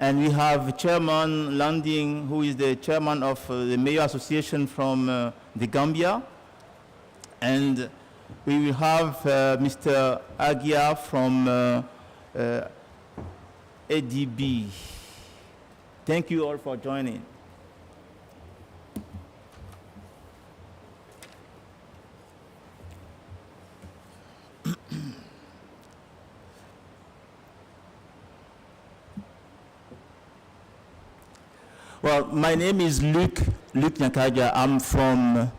And we have Chairman Laing, who is the chairman of the Mayor Association from the Gambia. And we will have Mr. Agia from ADB. Thank you all for joining. Well, my name is Luc Nyakaja. I'm from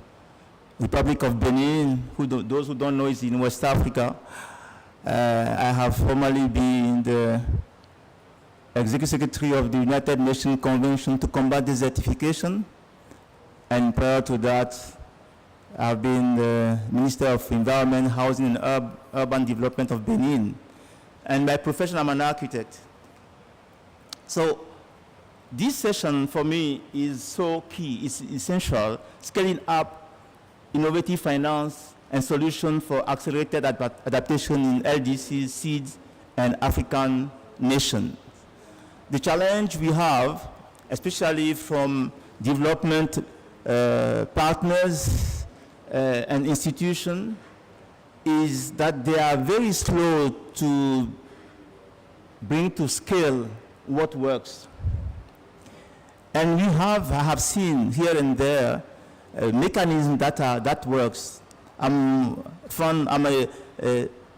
Republic of Benin. Those who don't know, is in West Africa. I have formerly been the Executive Secretary of the United Nations Convention to Combat Desertification. And prior to that, I've been the Minister of Environment, Housing and Urban Development of Benin. And by profession, I'm an architect. So this session for me is so key, it's essential, scaling up innovative finance and solutions for accelerated adaptation in LDCs, seeds, and African nations. The challenge we have, especially from development partners and institutions, is that they are very slow to bring to scale what works. And I have seen here and there mechanism that works. I'm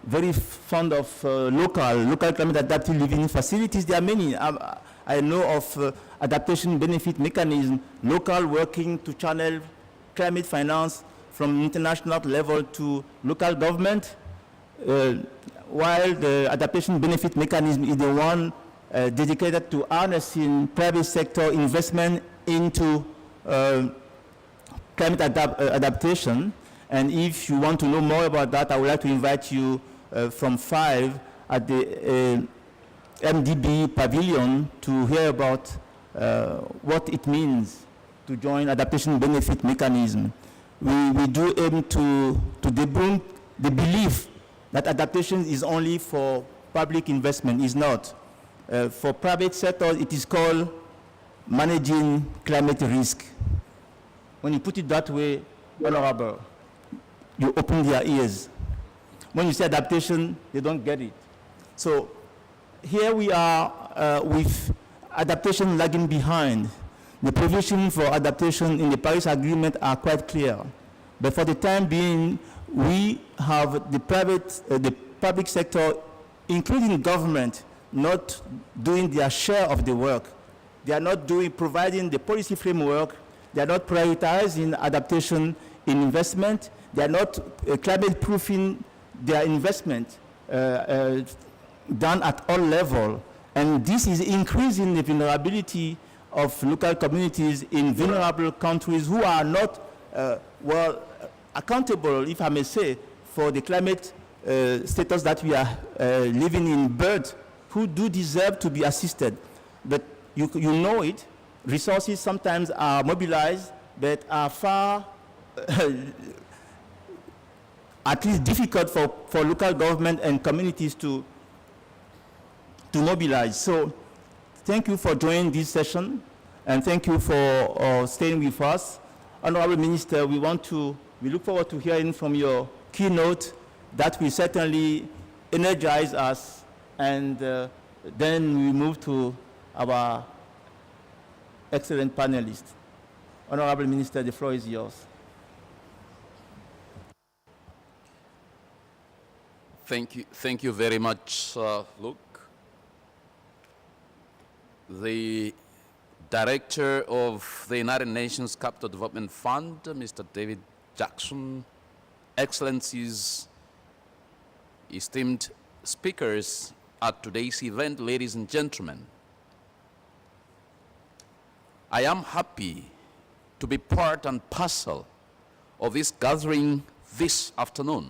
very fond of local climate adaptive living facilities. There are many. I know of adaptation benefit mechanism, local working to channel climate finance from international level to local government, while the adaptation benefit mechanism is the one dedicated to harnessing private sector investment into climate adaptation. And if you want to know more about that, I would like to invite you from 5 at the MDB pavilion to hear about what it means to join adaptation benefit mechanism. We do aim to debunk the belief that adaptation is only for public investment. It's not. For private sector, it is called managing climate risk. When you put it that way, Honorable, you open their ears. When you say adaptation, they don't get it. So here we are with adaptation lagging behind. The provisions for adaptation in the Paris Agreement are quite clear. But for the time being, we have the public sector, including government, not doing their share of the work. They are not providing the policy framework. They are not prioritizing adaptation in investment. They are not climate-proofing their investment done at all levels. And this is increasing the vulnerability of local communities in vulnerable countries who are not well accountable, if I may say, for the climate status that we are living in, but who do deserve to be assisted. But you know it, resources sometimes are mobilized, but are far, at least difficult for local government and communities to mobilize. So thank you for joining this session, and thank you for staying with us. Honorable Minister, we look forward to hearing from your keynote that will certainly energize us, and then we move to our excellent panelists. Honorable Minister, the floor is yours. Thank you very much, Luke. The Director of the United Nations Capital Development Fund, Mr. David Jackson, Excellencies, esteemed speakers at today's event, ladies and gentlemen. I am happy to be part and parcel of this gathering this afternoon.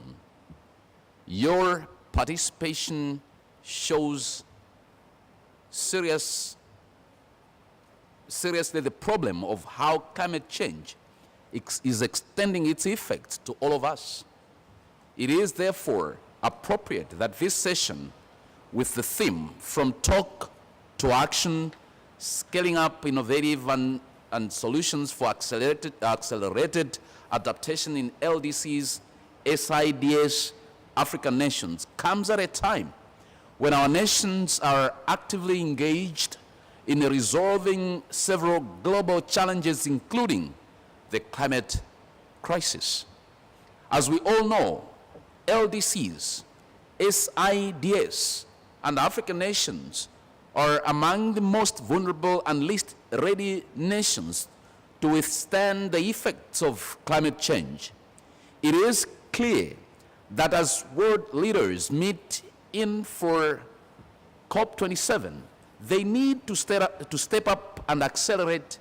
Your participation shows seriously the problem of how climate change is extending its effects to all of us. It is therefore appropriate that this session, with the theme From Talk to Action, scaling up innovative and solutions for accelerated adaptation in LDCs, SIDS, African nations comes at a time when our nations are actively engaged in resolving several global challenges, including the climate crisis. As we all know, LDCs, SIDS, and African nations are among the most vulnerable and least ready nations to withstand the effects of climate change. It is clear that as world leaders meet in for COP27, they need to step up and accelerate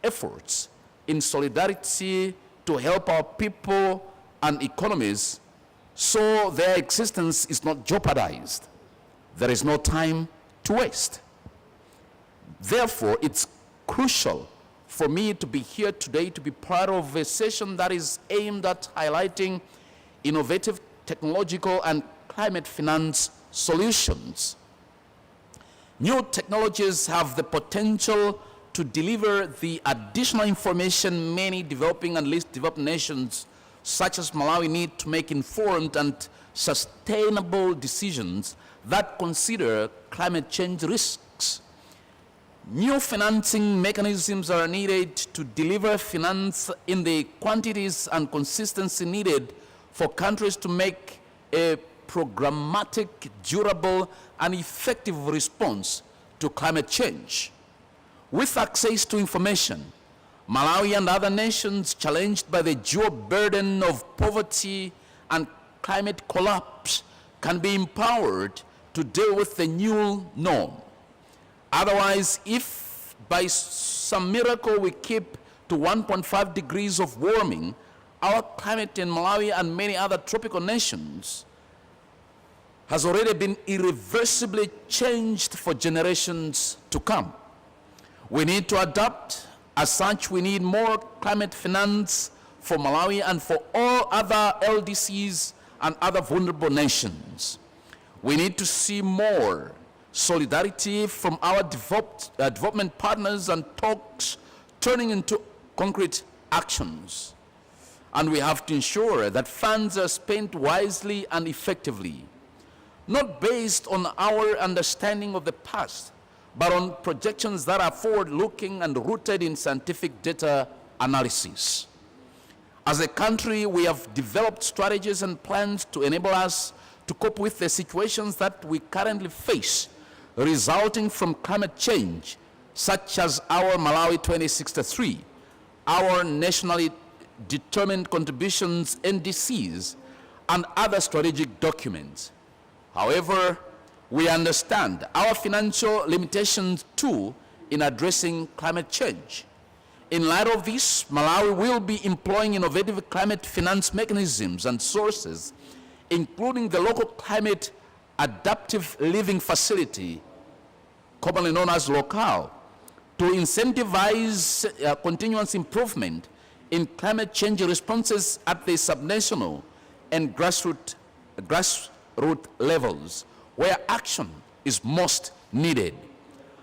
efforts in solidarity to help our people and economies so their existence is not jeopardized. There is no time to waste. Therefore, it's crucial for me to be here today to be part of a session that is aimed at highlighting innovative technological and climate finance solutions. New technologies have the potential to deliver the additional information many developing and least developed nations such as Malawi need to make informed and sustainable decisions that consider climate change risks. New financing mechanisms are needed to deliver finance in the quantities and consistency needed for countries to make a programmatic, durable, and effective response to climate change. With access to information, Malawi and other nations challenged by the dual burden of poverty and climate collapse can be empowered to deal with the new norm. Otherwise, if by some miracle we keep to 1.5 degrees of warming, our climate in Malawi and many other tropical nations has already been irreversibly changed for generations to come. We need to adapt. As such, we need more climate finance for Malawi and for all other LDCs and other vulnerable nations. We need to see more solidarity from our development partners and talks turning into concrete actions. And we have to ensure that funds are spent wisely and effectively, not based on our understanding of the past, but on projections that are forward-looking and rooted in scientific data analysis. As a country, we have developed strategies and plans to enable us to cope with the situations that we currently face resulting from climate change, such as our Malawi 2063, our nationally determined contributions, NDCs, and other strategic documents. However, we understand our financial limitations too in addressing climate change. In light of this, Malawi will be employing innovative climate finance mechanisms and sources, including the local climate adaptive living facility, commonly known as LOCAL, to incentivize continuous improvement in climate change responses at the subnational and grassroots levels, where action is most needed.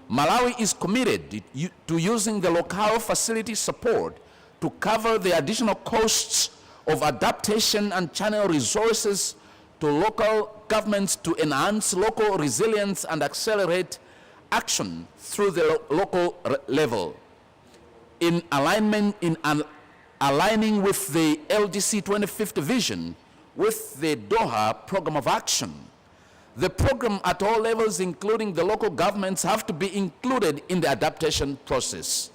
Malawi is committed to using the local facility support to cover the additional costs of adaptation and channel resources to local governments to enhance local resilience and accelerate action through the local level. In aligning with the LDC 2050 vision with the Doha Program of Action, the program at all levels, including the local governments, have to be included in the adaptation process.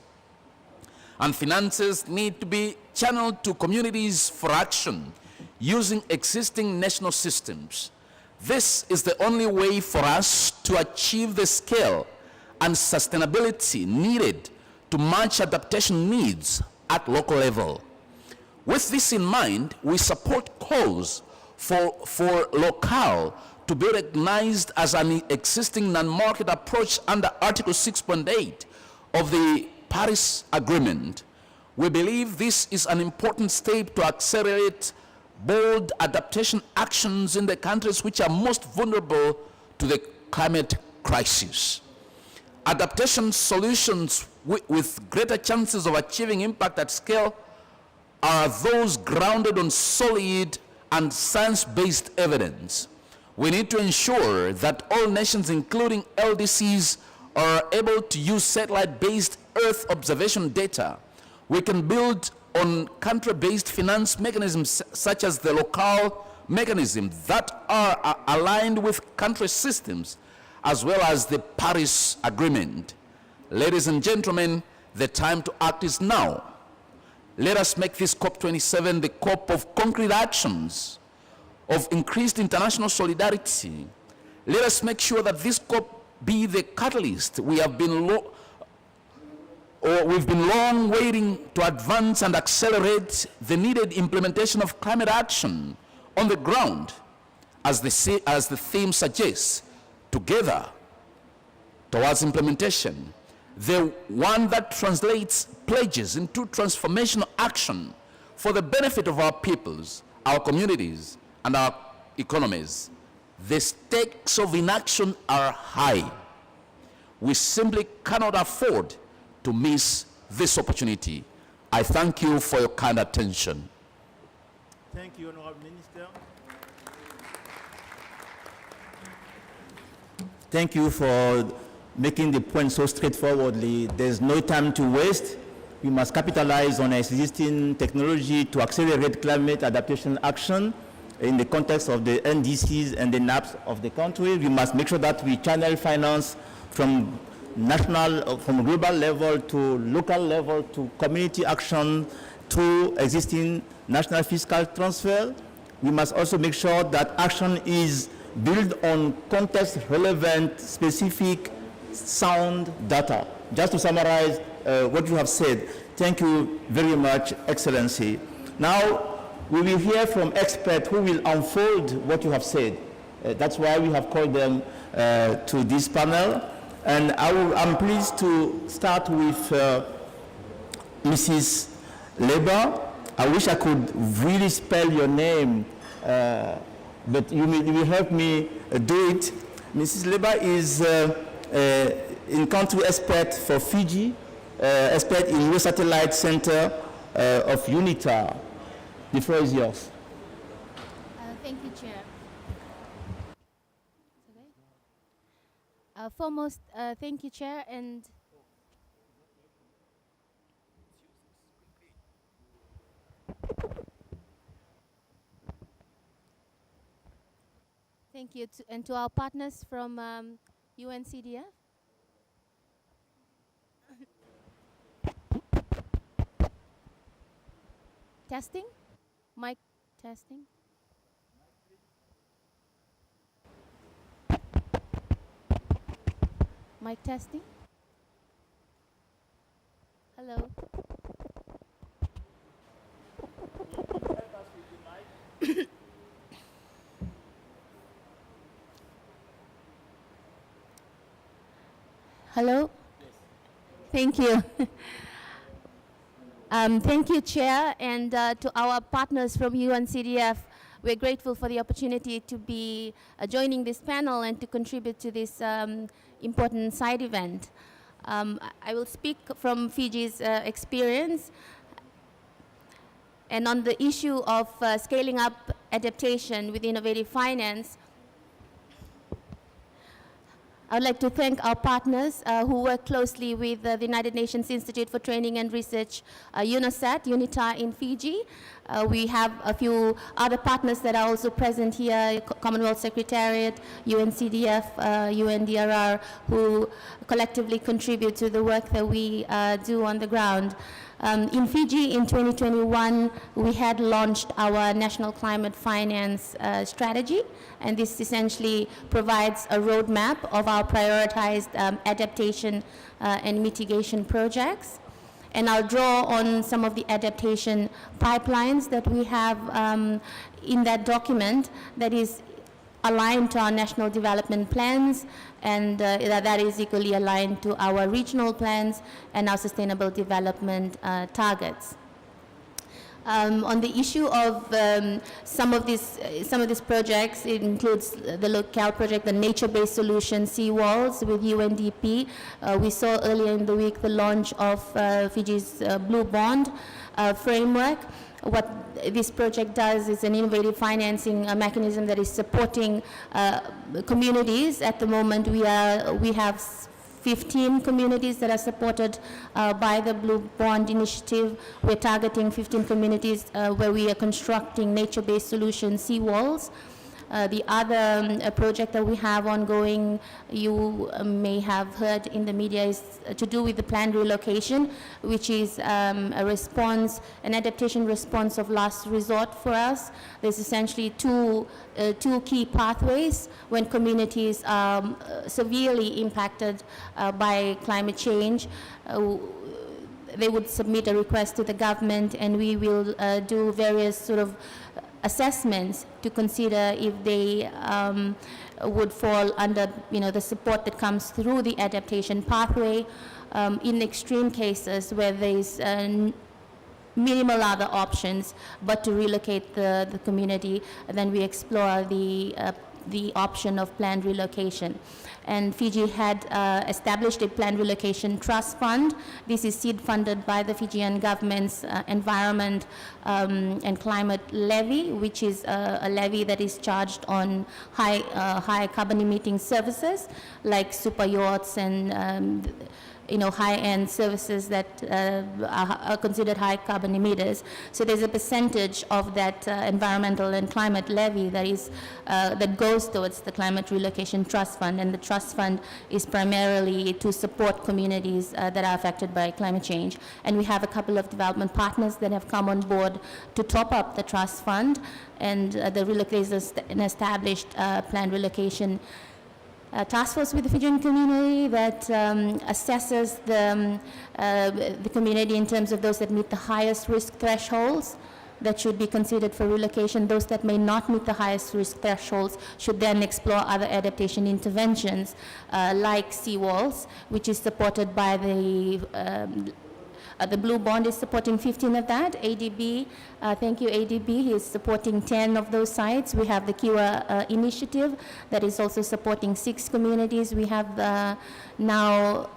And finances need to be channeled to communities for action using existing national systems. This is the only way for us to achieve the scale and sustainability needed to match adaptation needs at local level. With this in mind, we support calls for local to be recognized as an existing non-market approach under Article 6.8 of the Paris Agreement. We believe this is an important step to accelerate bold adaptation actions in the countries which are most vulnerable to the climate crisis. Adaptation solutions with greater chances of achieving impact at scale are those grounded on solid and science-based evidence. We need to ensure that all nations, including LDCs, are able to use satellite-based Earth observation data. We can build on country-based finance mechanisms such as the local mechanisms that are aligned with country systems, as well as the Paris Agreement. Ladies and gentlemen, the time to act is now. Let us make this COP27 the COP of concrete actions, of increased international solidarity. Let us make sure that this COP be the catalyst we've been long waiting to advance and accelerate the needed implementation of climate action on the ground, as the theme suggests, together towards implementation. The one that translates pledges into transformational action for the benefit of our peoples, our communities, and our economies. The stakes of inaction are high. We simply cannot afford to miss this opportunity. I thank you for your kind attention. Thank you, Honorable Minister. Thank you for making the point so straightforwardly. There's no time to waste. We must capitalize on existing technology to accelerate climate adaptation action in the context of the NDCs and the NAPs of the country. We must make sure that we channel finance from national, from global level to local level to community action through existing national fiscal transfer. We must also make sure that action is built on context-relevant, specific, sound data. Just to summarize what you have said, thank you very much, Excellency. Now, we will hear from experts who will unfold what you have said. That's why we have called them to this panel. And I'm pleased to start with Mrs. Leber. I wish I could really spell your name, but you will help me do it. Mrs. Leber is in-country expert for Fiji, expert in U.S. Satellite Center of UNDRR. The floor is yours. Thank you, Chair. Foremost, thank you, Chair, and thank you to our partners from UNCDF. Testing? Mic testing? Mic testing? Hello? Hello? Yes. Thank you. Thank you, Chair, and to our partners from UNCDF. We're grateful for the opportunity to be joining this panel and to contribute to this important side event. I will speak from Fiji's experience, and on the issue of scaling up adaptation with innovative finance. I would like to thank our partners who work closely with the United Nations Institute for Training and Research, UNITAR in Fiji. We have a few other partners that are also present here, Commonwealth Secretariat, UNCDF, UNDRR, who collectively contribute to the work that we do on the ground. In Fiji, in 2021, we had launched our National Climate Finance Strategy, and this essentially provides a roadmap of our prioritized adaptation and mitigation projects. And I'll draw on some of the adaptation pipelines that we have in that document that is aligned to our national development plans, and that is equally aligned to our regional plans and our sustainable development targets. On the issue of some of these projects, it includes the locale project, the nature-based solution seawalls with UNDP. We saw earlier in the week the launch of Fiji's Blue Bond framework. What this project does is an innovative financing mechanism that is supporting communities. At the moment, we have 15 communities that are supported by the Blue Bond initiative. We're targeting 15 communities where we are constructing nature-based solution seawalls. The other project that we have ongoing, you may have heard in the media, is to do with the planned relocation, which is an adaptation response of last resort for us. There's essentially two key pathways when communities are severely impacted by climate change. They would submit a request to the government, and we will do various sort of assessments to consider if they would fall under, the support that comes through the adaptation pathway. In extreme cases where there's minimal other options but to relocate the community, then we explore the option of planned relocation. And Fiji had established a planned relocation trust fund. This is seed funded by the Fijian government's environment and climate levy, which is a levy that is charged on high carbon emitting services like super yachts and high-end services that are considered high carbon emitters. So there's a percentage of that environmental and climate levy that goes towards the Climate Relocation Trust Fund, and the trust fund is primarily to support communities that are affected by climate change. And we have a couple of development partners that have come on board to top up the trust fund, and the relocators an established planned relocation task force with the Fijian community that assesses the community in terms of those that meet the highest risk thresholds that should be considered for relocation. Those that may not meet the highest risk thresholds should then explore other adaptation interventions like seawalls, which is supported by the Blue Bond is supporting 15 of that. ADB, thank you ADB, is supporting 10 of those sites. We have the Kiwa initiative that is also supporting 6 communities. We have now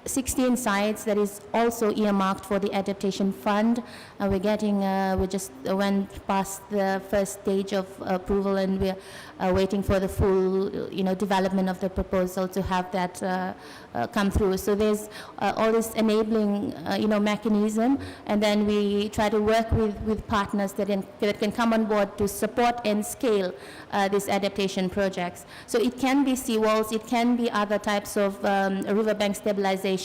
16 sites that is also earmarked for the adaptation fund. We just went past the first stage of approval, and we're waiting for the full, development of the proposal to have that come through. So there's all this enabling, mechanism, and then we try to work with partners that can come on board to support and scale these adaptation projects. So it can be seawalls, it can be other types of riverbank stabilization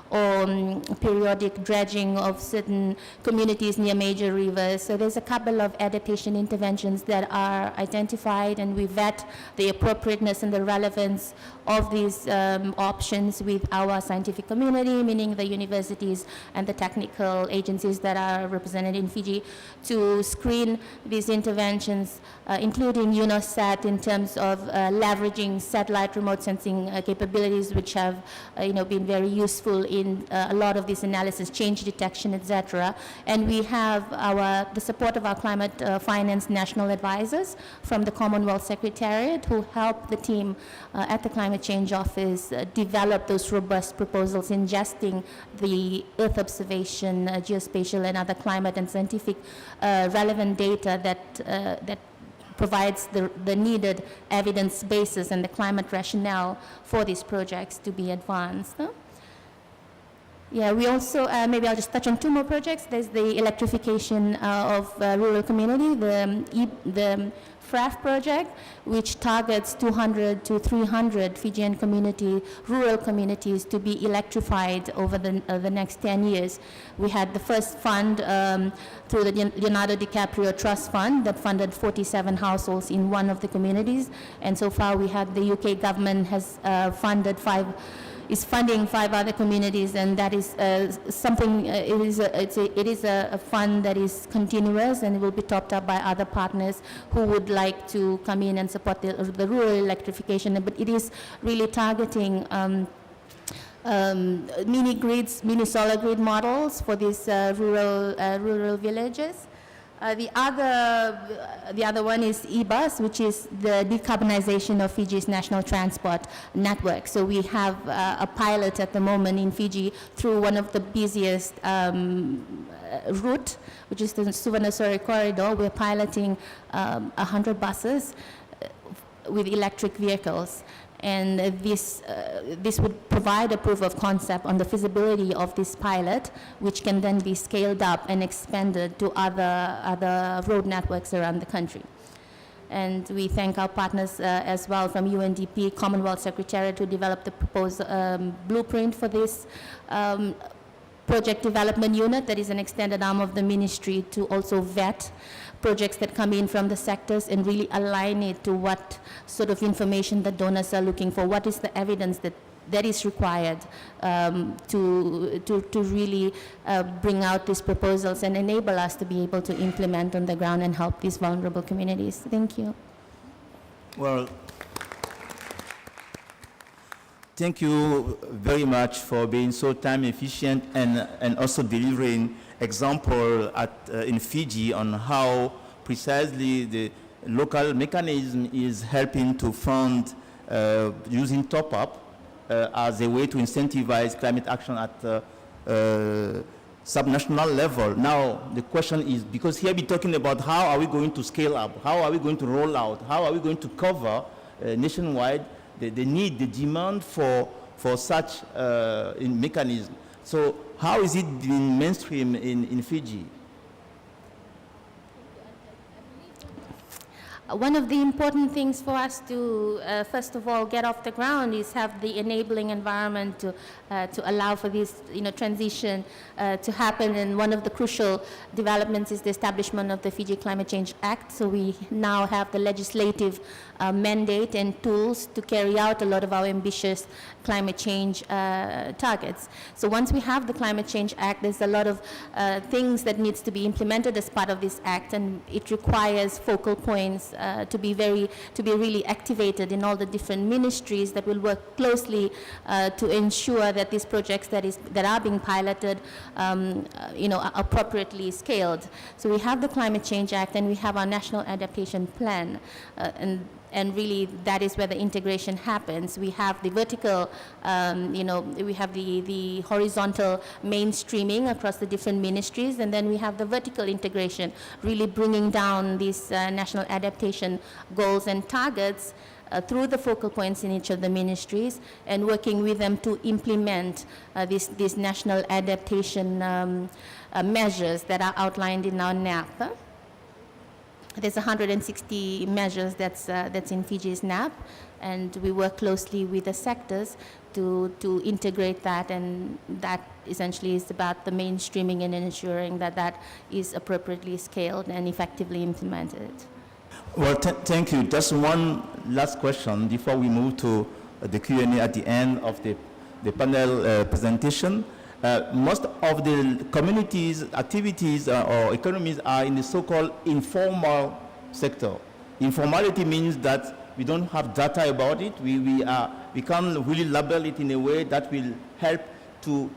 or periodic dredging of certain communities near major rivers. So there's a couple of adaptation interventions that are identified, and we vet the appropriateness and the relevance of these options with our scientific community, meaning the universities and the technical agencies that are represented in Fiji, to screen these interventions, including UNOSAT in terms of leveraging satellite remote sensing capabilities, which have been very useful in a lot of this analysis, change detection, etc. And we have the support of our climate finance national advisors from the Commonwealth Secretariat, who help the team at the Climate Change Office develop those robust proposals, ingesting the Earth observation, geospatial and other climate and scientific relevant data that provides the needed evidence basis and the climate rationale for these projects to be advanced. Yeah, we also, maybe I'll just touch on 2 more projects. There's the electrification of rural community, the FRAF project, which targets 200 to 300 Fijian rural communities to be electrified over the next 10 years. We had the first fund through the Leonardo DiCaprio Trust Fund that funded 47 households in one of the communities. And so far we had the UK government has funding 5 other communities, and that is something. It is a fund that is continuous, and it will be topped up by other partners who would like to come in and support the rural electrification. But it is really targeting mini grids, mini solar grid models for these rural villages. The other one is e-bus, which is the decarbonization of Fiji's national transport network. So we have a pilot at the moment in Fiji through one of the busiest route, which is the Suvarnasori corridor. We're piloting 100 buses with electric vehicles. And this would provide a proof of concept on the feasibility of this pilot, which can then be scaled up and expanded to other road networks around the country. And we thank our partners as well from UNDP, Commonwealth Secretariat, to develop the proposed blueprint for this project development unit that is an extended arm of the ministry to also vet projects that come in from the sectors and really align it to what sort of information the donors are looking for, what is the evidence that is required to really bring out these proposals and enable us to be able to implement on the ground and help these vulnerable communities. Thank you. Well, thank you very much for being so time efficient and also delivering example in Fiji on how precisely the local mechanism is helping to fund using top-up as a way to incentivize climate action at subnational level. Now, the question is, because here we're talking about how are we going to scale up, how are we going to roll out, how are we going to cover nationwide the need, the demand for such mechanism. So how is it being mainstream in Fiji? One of the important things for us to, first of all, get off the ground is have the enabling environment to allow for this, transition to happen. And one of the crucial developments is the establishment of the Fiji Climate Change Act. So we now have the legislative mandate and tools to carry out a lot of our ambitious climate change targets. So once we have the Climate Change Act, there's a lot of things that needs to be implemented as part of this act, and it requires focal points to be really activated in all the different ministries that will work closely to ensure that these projects that are being piloted, are appropriately scaled. So we have the Climate Change Act and we have our National Adaptation Plan, and really that is where the integration happens. We have the vertical, we have the horizontal mainstreaming across the different ministries, and then we have the vertical integration, really bringing down these national adaptation goals and targets through the focal points in each of the ministries and working with them to implement these national adaptation measures that are outlined in our NAP. There's 160 measures that's in Fiji's NAP, and we work closely with the sectors to integrate that, and that essentially is about the mainstreaming and ensuring that is appropriately scaled and effectively implemented. Well, thank you. Just one last question before we move to the Q&A at the end of the panel presentation. Most of the communities' activities or economies are in the so-called informal sector. Informality means that we don't have data about it. We can't really label it in a way that will help to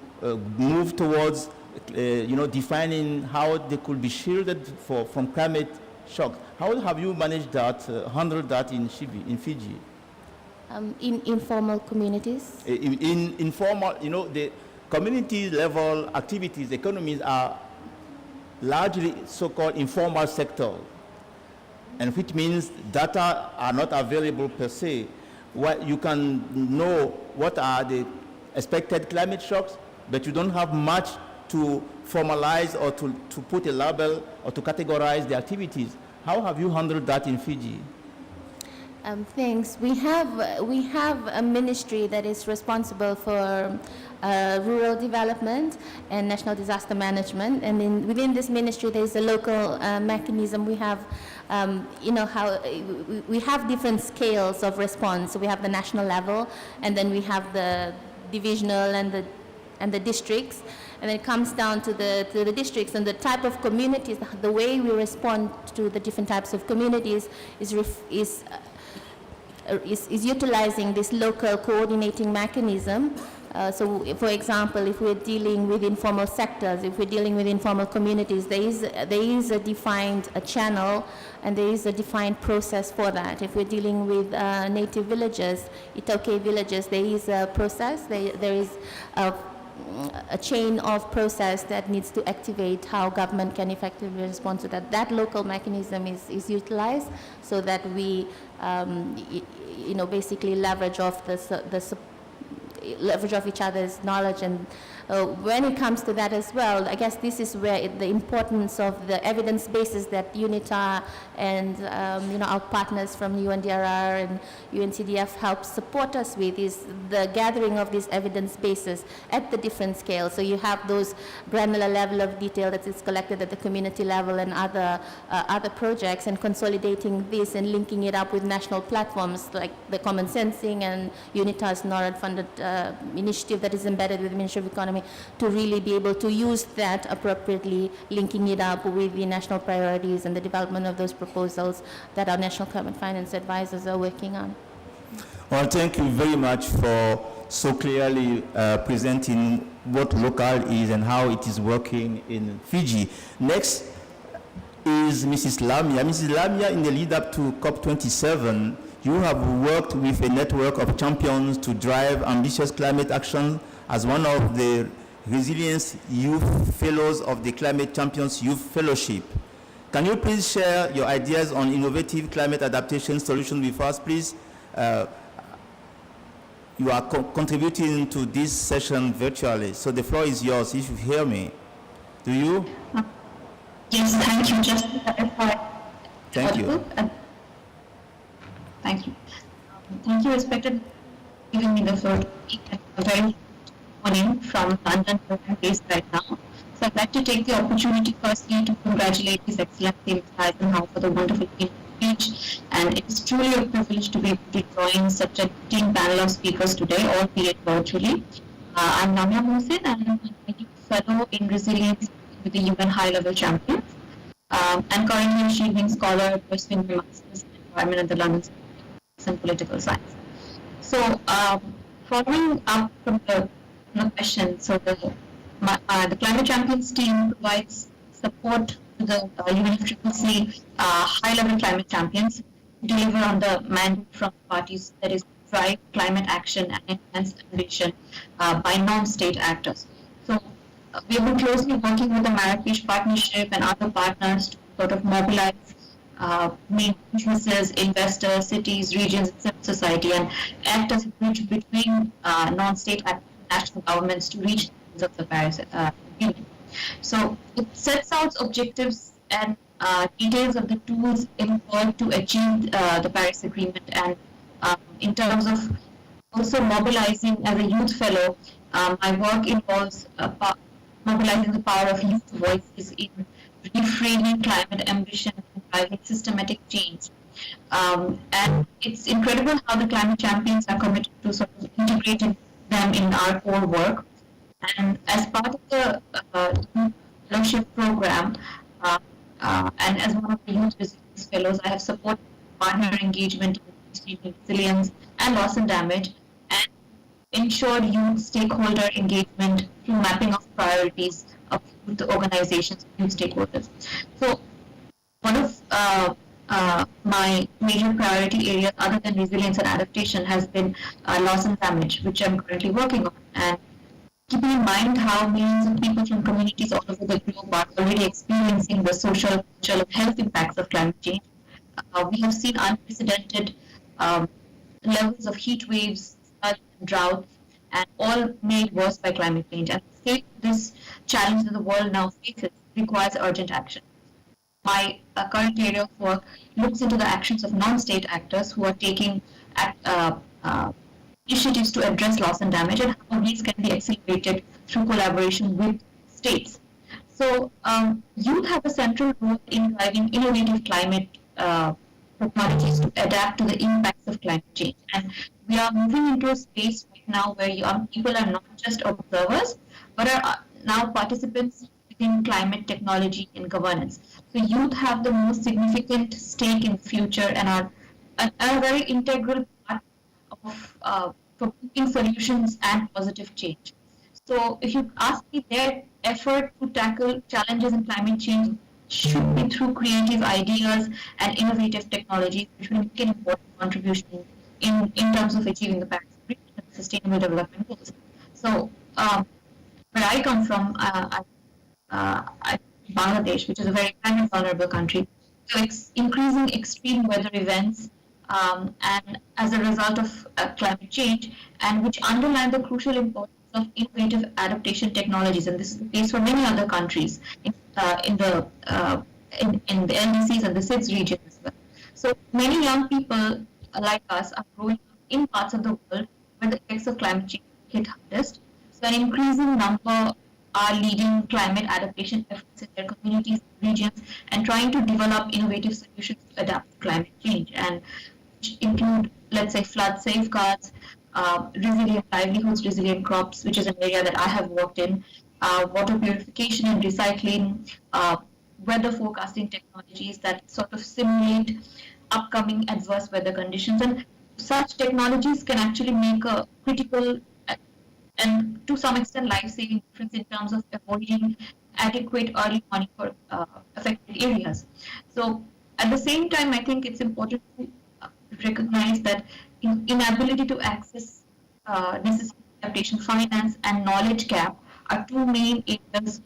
move towards, defining how they could be shielded from climate shock. How have you managed that, handle that in Fiji? In informal communities? In informal, the community level activities, economies are largely so-called informal sector, and which means data are not available per se. What you can know what are the expected climate shocks, but you don't have much to formalize or to put a label or to categorize the activities. How have you handled that in Fiji? Thanks. We have a ministry that is responsible for rural development and national disaster management, and within this ministry there is a local mechanism. We have, we have different scales of response. So we have the national level, and then we have the divisional and the districts, and then it comes down to the districts and the type of communities. The way we respond to the different types of communities is utilizing this local coordinating mechanism So, for example, if we're dealing with informal sectors, if we're dealing with informal communities, there is a defined channel and there is a defined process for that. If we're dealing with native villages, Itoke villages, there is a process, there is a chain of process that needs to activate how government can effectively respond to that. That local mechanism is utilized so that we, basically leverage off leverage off each other's knowledge. And when it comes to that as well, I guess this is where the importance of the evidence bases that UNITA and our partners from UNDRR and UNCDF help support us with is the gathering of these evidence bases at the different scales. So you have those granular level of detail that is collected at the community level and other projects, and consolidating this and linking it up with national platforms like the Common Sensing and UNITA's NORAD-funded initiative that is embedded with the Ministry of Economy, to really be able to use that appropriately, linking it up with the national priorities and the development of those proposals that our National Climate Finance advisors are working on. Well, thank you very much for so clearly presenting what local is and how it is working in Fiji. Next is Mrs. Lamia. Mrs. Lamia, in the lead up to COP27, you have worked with a network of champions to drive ambitious climate action as one of the Resilience Youth Fellows of the Climate Champions Youth Fellowship. Can you please share your ideas on innovative climate adaptation solutions with us, please? You are contributing to this session virtually, so the floor is yours if you hear me. Do you? Yes, thank you. Just to clarify. Thank you. Thank you. Thank you, respected, giving me the floor. A very morning from London, where I'm based right now. So I'd like to take the opportunity firstly to congratulate His Excellency Mr. Eisenhower for the wonderful speech, and it is truly a privilege to be able to join such a team panel of speakers today, albeit virtually. I'm Lamia Mohsin, and I'm a youth fellow in resilience with the UN High-Level Champions, and currently achieving scholar pursuing my master's in environment at the London School of Economics and Political Science. So, following up from the question, so the Climate Champions team provides support to the UNFCCC high-level climate champions to deliver on the mandate from parties, that is, drive climate action and enhance ambition by non-state actors. So we have been closely working with the Marrakesh Partnership and other partners to sort of mobilize main businesses, investors, cities, regions, and civil society, and act as a bridge between non-state and national governments to reach the goals of the Paris Agreement. So it sets out objectives and details of the tools employed to achieve the Paris Agreement, and in terms of also mobilizing as a youth fellow, my work involves mobilizing the power of youth voices in reframing climate ambition and driving systematic change. And it's incredible how the climate champions are committed to sort of integrating them in our core work. And as part of the youth fellowship program, and as one of the youth resilience fellows, I have supported partner engagement in resilience and loss and damage, and ensured youth stakeholder engagement through mapping of priorities of youth organizations and youth stakeholders. So one of my major priority areas other than resilience and adaptation has been loss and damage, which I'm currently working on. And keeping in mind how millions of people from communities all over the globe are already experiencing the social, cultural, and health impacts of climate change, we have seen unprecedented levels of heat waves, floods, and droughts, and all made worse by climate change. And this challenge that the world now faces requires urgent action. My current area of work looks into the actions of non-state actors who are taking initiatives to address loss and damage, and how these can be accelerated through collaboration with states. So youth have a central role in driving innovative climate technologies to adapt to the impacts of climate change. And we are moving into a space right now where young people are not just observers, but are now participants in climate technology and governance. So youth have the most significant stake in the future and are a very integral part of promoting solutions and positive change. So if you ask me, their effort to tackle challenges in climate change should be through creative ideas and innovative technologies, which will make an important contribution in terms of achieving the Paris Agreement and Sustainable Development Goals. So where I come from, Bangladesh, which is a very kind and vulnerable country, so increasing extreme weather events and as a result of climate change, and which underline the crucial importance of innovative adaptation technologies, and this is the case for many other countries in the LDCs and the SIDS region as well. So many young people like us are growing up in parts of the world where the effects of climate change hit hardest. So an increasing number are leading climate adaptation efforts in their communities, regions, and trying to develop innovative solutions to adapt to climate change, and which include, let's say, flood safeguards, resilient livelihoods, resilient crops, which is an area that I have worked in, water purification and recycling, weather forecasting technologies that sort of simulate upcoming adverse weather conditions. And such technologies can actually make a critical and to some extent life-saving difference in terms of avoiding adequate early warning for affected areas. So at the same time, I think it's important to recognize that inability to access necessary adaptation finance and knowledge gap are two main areas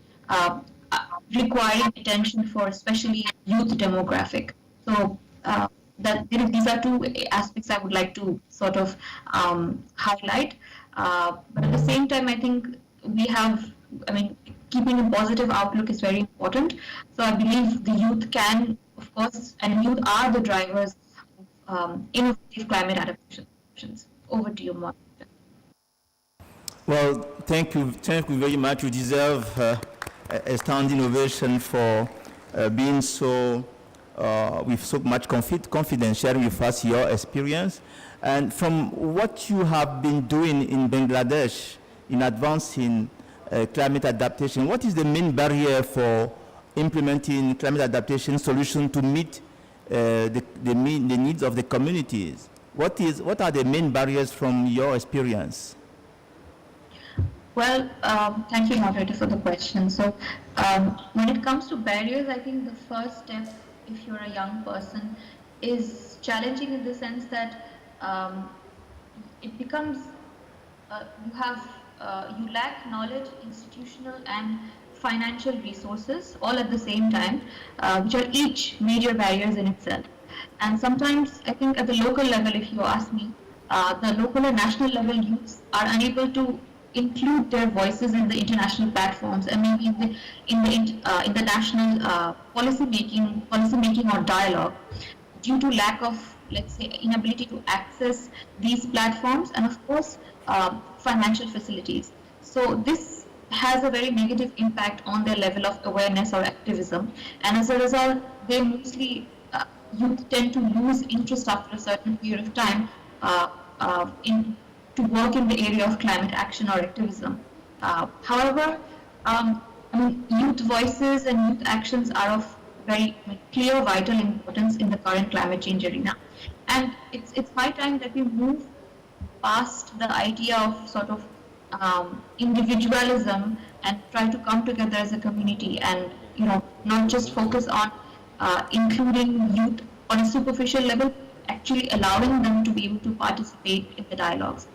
requiring attention for especially youth demographic. So these are two aspects I would like to sort of highlight. But at the same time, I think keeping a positive outlook is very important. So I believe the youth can, of course, and youth are the drivers of innovative climate adaptation solutions. Over to you, Moderator. Well, thank you very much. You deserve a standing ovation for being so with so much confidence sharing with us your experience. And from what you have been doing in Bangladesh in advancing climate adaptation, what is the main barrier for implementing climate adaptation solution to meet the needs of the communities? What are the main barriers from your experience? Well, thank you, Moderator, for the question. So when it comes to barriers, I think the first step, if you're a young person, is challenging in the sense that it becomes you lack knowledge, institutional and financial resources all at the same time, which are each major barriers in itself. And sometimes I think at the local level, if you ask me, the local and national level youths are unable to include their voices in the international platforms and maybe in the national policy making or dialogue, due to lack of, let's say, inability to access these platforms and of course financial facilities. So this has a very negative impact on their level of awareness or activism, and as a result they mostly youth tend to lose interest after a certain period of time to work in the area of climate action or activism. However, youth voices and youth actions are of very clear, vital importance in the current climate change arena. And it's high time that we move past the idea of sort of individualism and try to come together as a community and, not just focus on including youth on a superficial level, actually allowing them to be able to participate in the dialogues.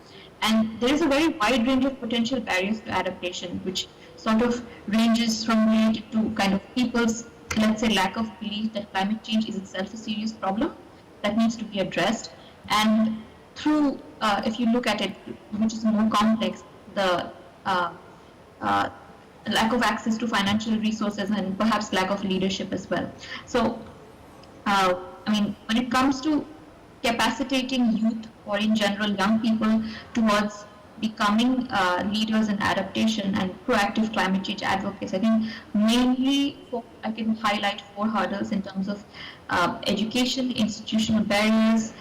And there is a very wide range of potential barriers to adaptation, which sort of ranges from related to kind of people's, let's say, lack of belief that climate change is itself a serious problem that needs to be addressed. And through, if you look at it, which is more complex, the lack of access to financial resources and perhaps lack of leadership as well. So, when it comes to capacitating youth or in general young people towards becoming leaders in adaptation and proactive climate change advocates, I think mainly I can highlight 4 hurdles in terms of education, institutional barriers,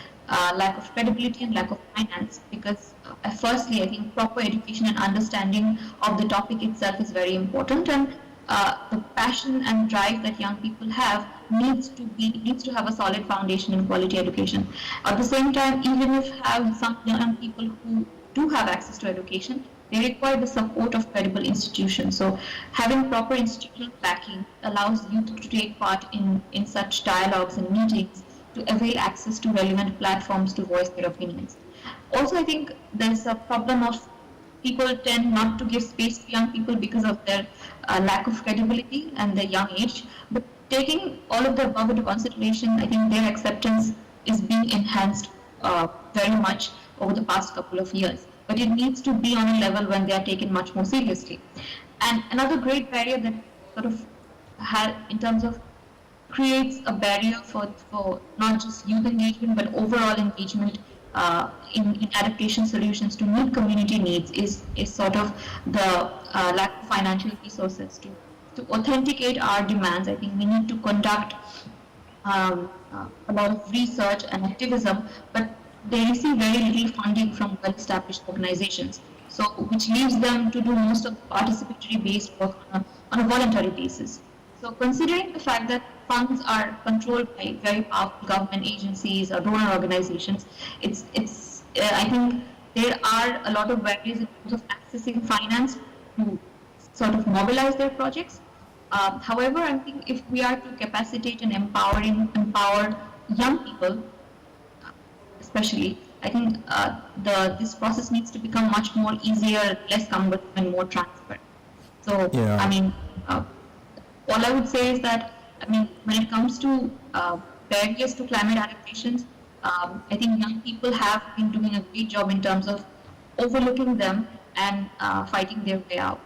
lack of credibility and lack of finance, because firstly I think proper education and understanding of the topic itself is very important, and the passion and drive that young people have needs to have a solid foundation in quality education. At the same time, even if have some young people who do have access to education, they require the support of credible institutions. So having proper institutional backing allows youth to take part in such dialogues and meetings to avail access to relevant platforms to voice their opinions. Also, I think there's a problem of people tend not to give space to young people because of their lack of credibility and their young age. But taking all of the above into consideration, I think their acceptance is being enhanced very much over the past couple of years. But it needs to be on a level when they are taken much more seriously. And another great barrier that sort of in terms of creates a barrier for not just youth engagement but overall engagement in adaptation solutions to meet community needs is sort of the lack of financial resources. To authenticate our demands, I think we need to conduct a lot of research and activism, but they receive very little funding from well-established organizations, so which leaves them to do most of the participatory based work on a voluntary basis. So considering the fact that funds are controlled by very powerful government agencies or donor organizations, I think there are a lot of barriers in terms of accessing finance to sort of mobilize their projects. However, I think if we are to capacitate and empower young people, especially, I think this process needs to become much more easier, less cumbersome, and more transparent. So, Yeah. I mean, all I would say is that, I mean, when it comes to barriers to climate adaptations, I think young people have been doing a great job in terms of overlooking them and fighting their way out.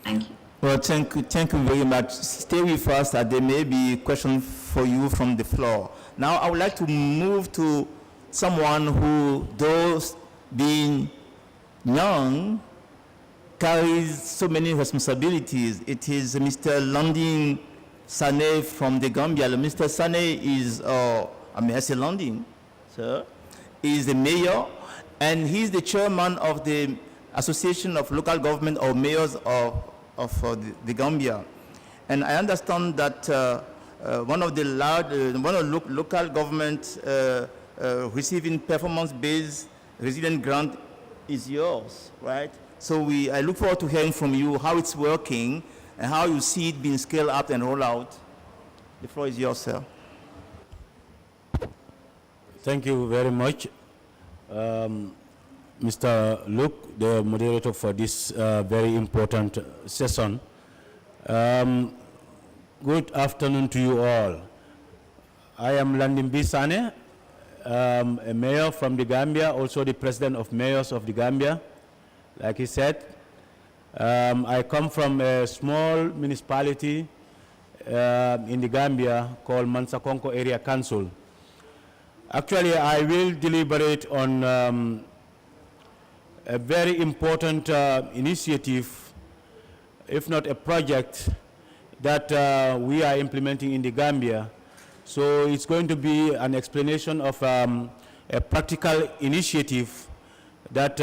Thank you. Well, thank you very much. Stay with us. There may be questions for you from the floor. Now, I would like to move to someone who, though being young, carries so many responsibilities. It is Mr. Landing Sane from the Gambia. Mr. Sane is, I say Landing, sir, is the mayor, and he's the chairman of the Association of Local Government or Mayors of the Gambia. And I understand that one of the local government receiving performance-based resilient grant is yours, right? So I look forward to hearing from you how it's working and how you see it being scaled up and rolled out. The floor is yours, sir. Thank you very much, Mr. Luke, the moderator for this very important session. Good afternoon to you all. I am Landing Bisane, a mayor from the Gambia, also the president of mayors of the Gambia. Like he said, I come from a small municipality in the Gambia called Mansakonko Area Council. Actually, I will deliberate on a very important initiative, if not a project, that we are implementing in the Gambia. So it's going to be an explanation of a practical initiative that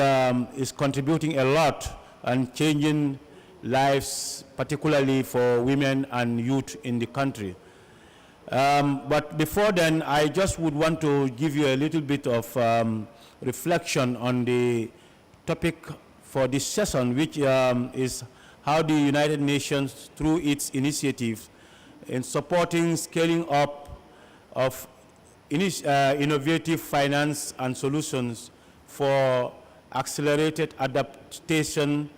is contributing a lot and changing lives, particularly for women and youth in the country. But before then, I just would want to give you a little bit of reflection on the topic for this session, which is how the United Nations, through its initiatives in supporting scaling up of innovative finance and solutions for accelerated adaptation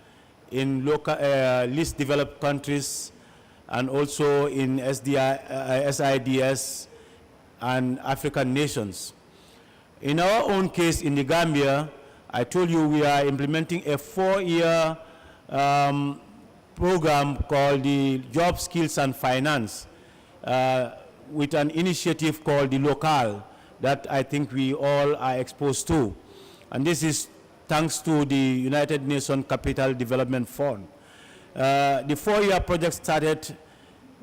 in local, least developed countries, and also in SIDS and African nations. In our own case in the Gambia, I told you we are implementing a 4-year program called the Job Skills and Finance with an initiative called the Local that I think we all are exposed to. And this is thanks to the United Nations Capital Development Fund. The 4-year project started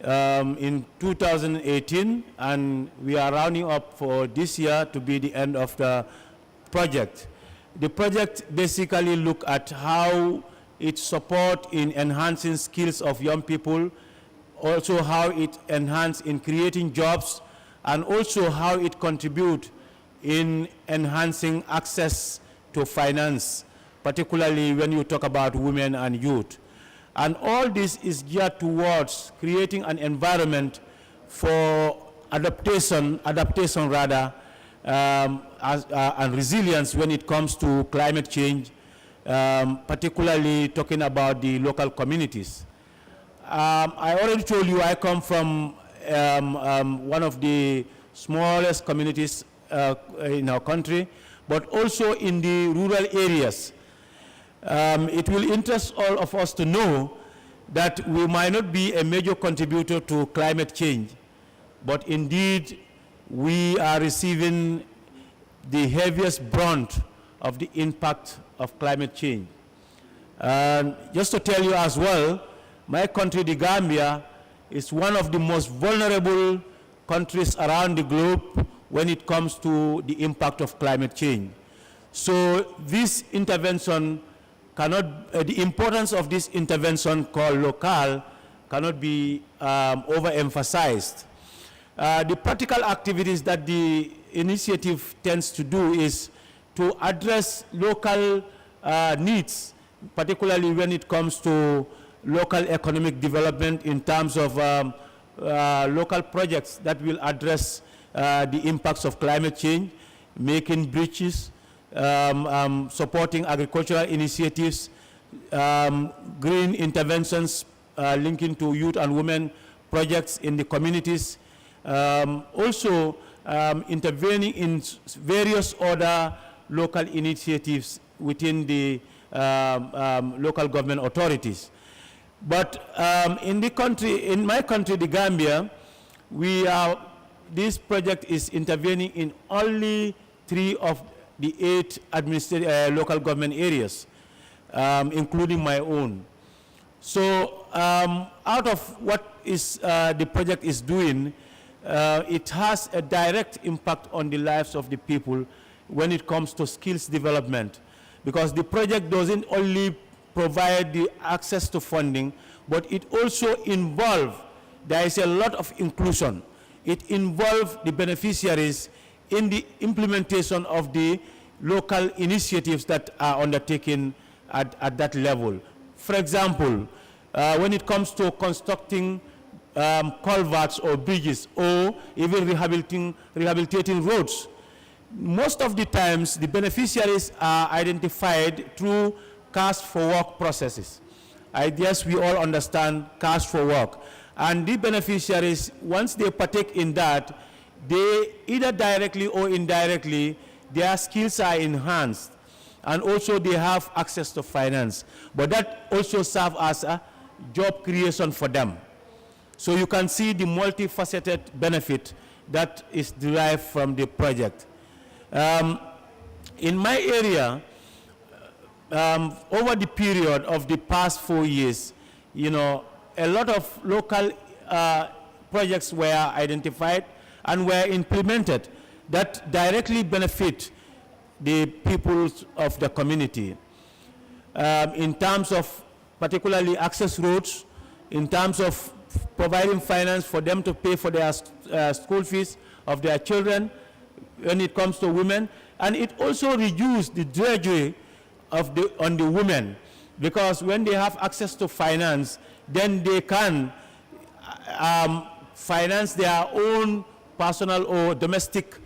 in 2018, and we are rounding up for this year to be the end of the project. The project basically look at how it support in enhancing skills of young people, also how it enhance in creating jobs, and also how it contribute in enhancing access to finance particularly when you talk about women and youth. And all this is geared towards creating an environment for adaptation rather, and resilience when it comes to climate change, particularly talking about the local communities. I already told you I come from one of the smallest communities in our country, but also in the rural areas. It will interest all of us to know that we might not be a major contributor to climate change, but indeed we are receiving the heaviest brunt of the impact of climate change. Just to tell you as well, my country, the Gambia, is one of the most vulnerable countries around the globe when it comes to the impact of climate change. So this intervention cannot, the importance of this intervention called local cannot be overemphasized. The practical activities that the initiative tends to do is to address local needs, particularly when it comes to local economic development in terms of local projects that will address the impacts of climate change, making bridges, supporting agricultural initiatives, green interventions linking to youth and women projects in the communities, also intervening in various other local initiatives within the local government authorities. But in my country, the Gambia, this project is intervening in only 3 of the 8 local government areas, including my own. So out of what the project is doing, it has a direct impact on the lives of the people when it comes to skills development, because the project doesn't only provide the access to funding, but it also involves, there is a lot of inclusion. It involves the beneficiaries in the implementation of the local initiatives that are undertaken at that level. For example, when it comes to constructing culverts or bridges, or even rehabilitating roads, most of the times the beneficiaries are identified through cash for work processes. I guess we all understand cash for work. And the beneficiaries, once they partake in that, they either directly or indirectly, their skills are enhanced, and also they have access to finance. But that also serves as a job creation for them. So you can see the multifaceted benefit that is derived from the project. In my area, over the period of the past 4 years, a lot of local projects were identified and were implemented that directly benefit the people of the community. In terms of particularly access roads, in terms of providing finance for them to pay for their school fees of their children, when it comes to women, and it also reduced the drudgery on the women, because when they have access to finance, then they can finance their own personal or domestic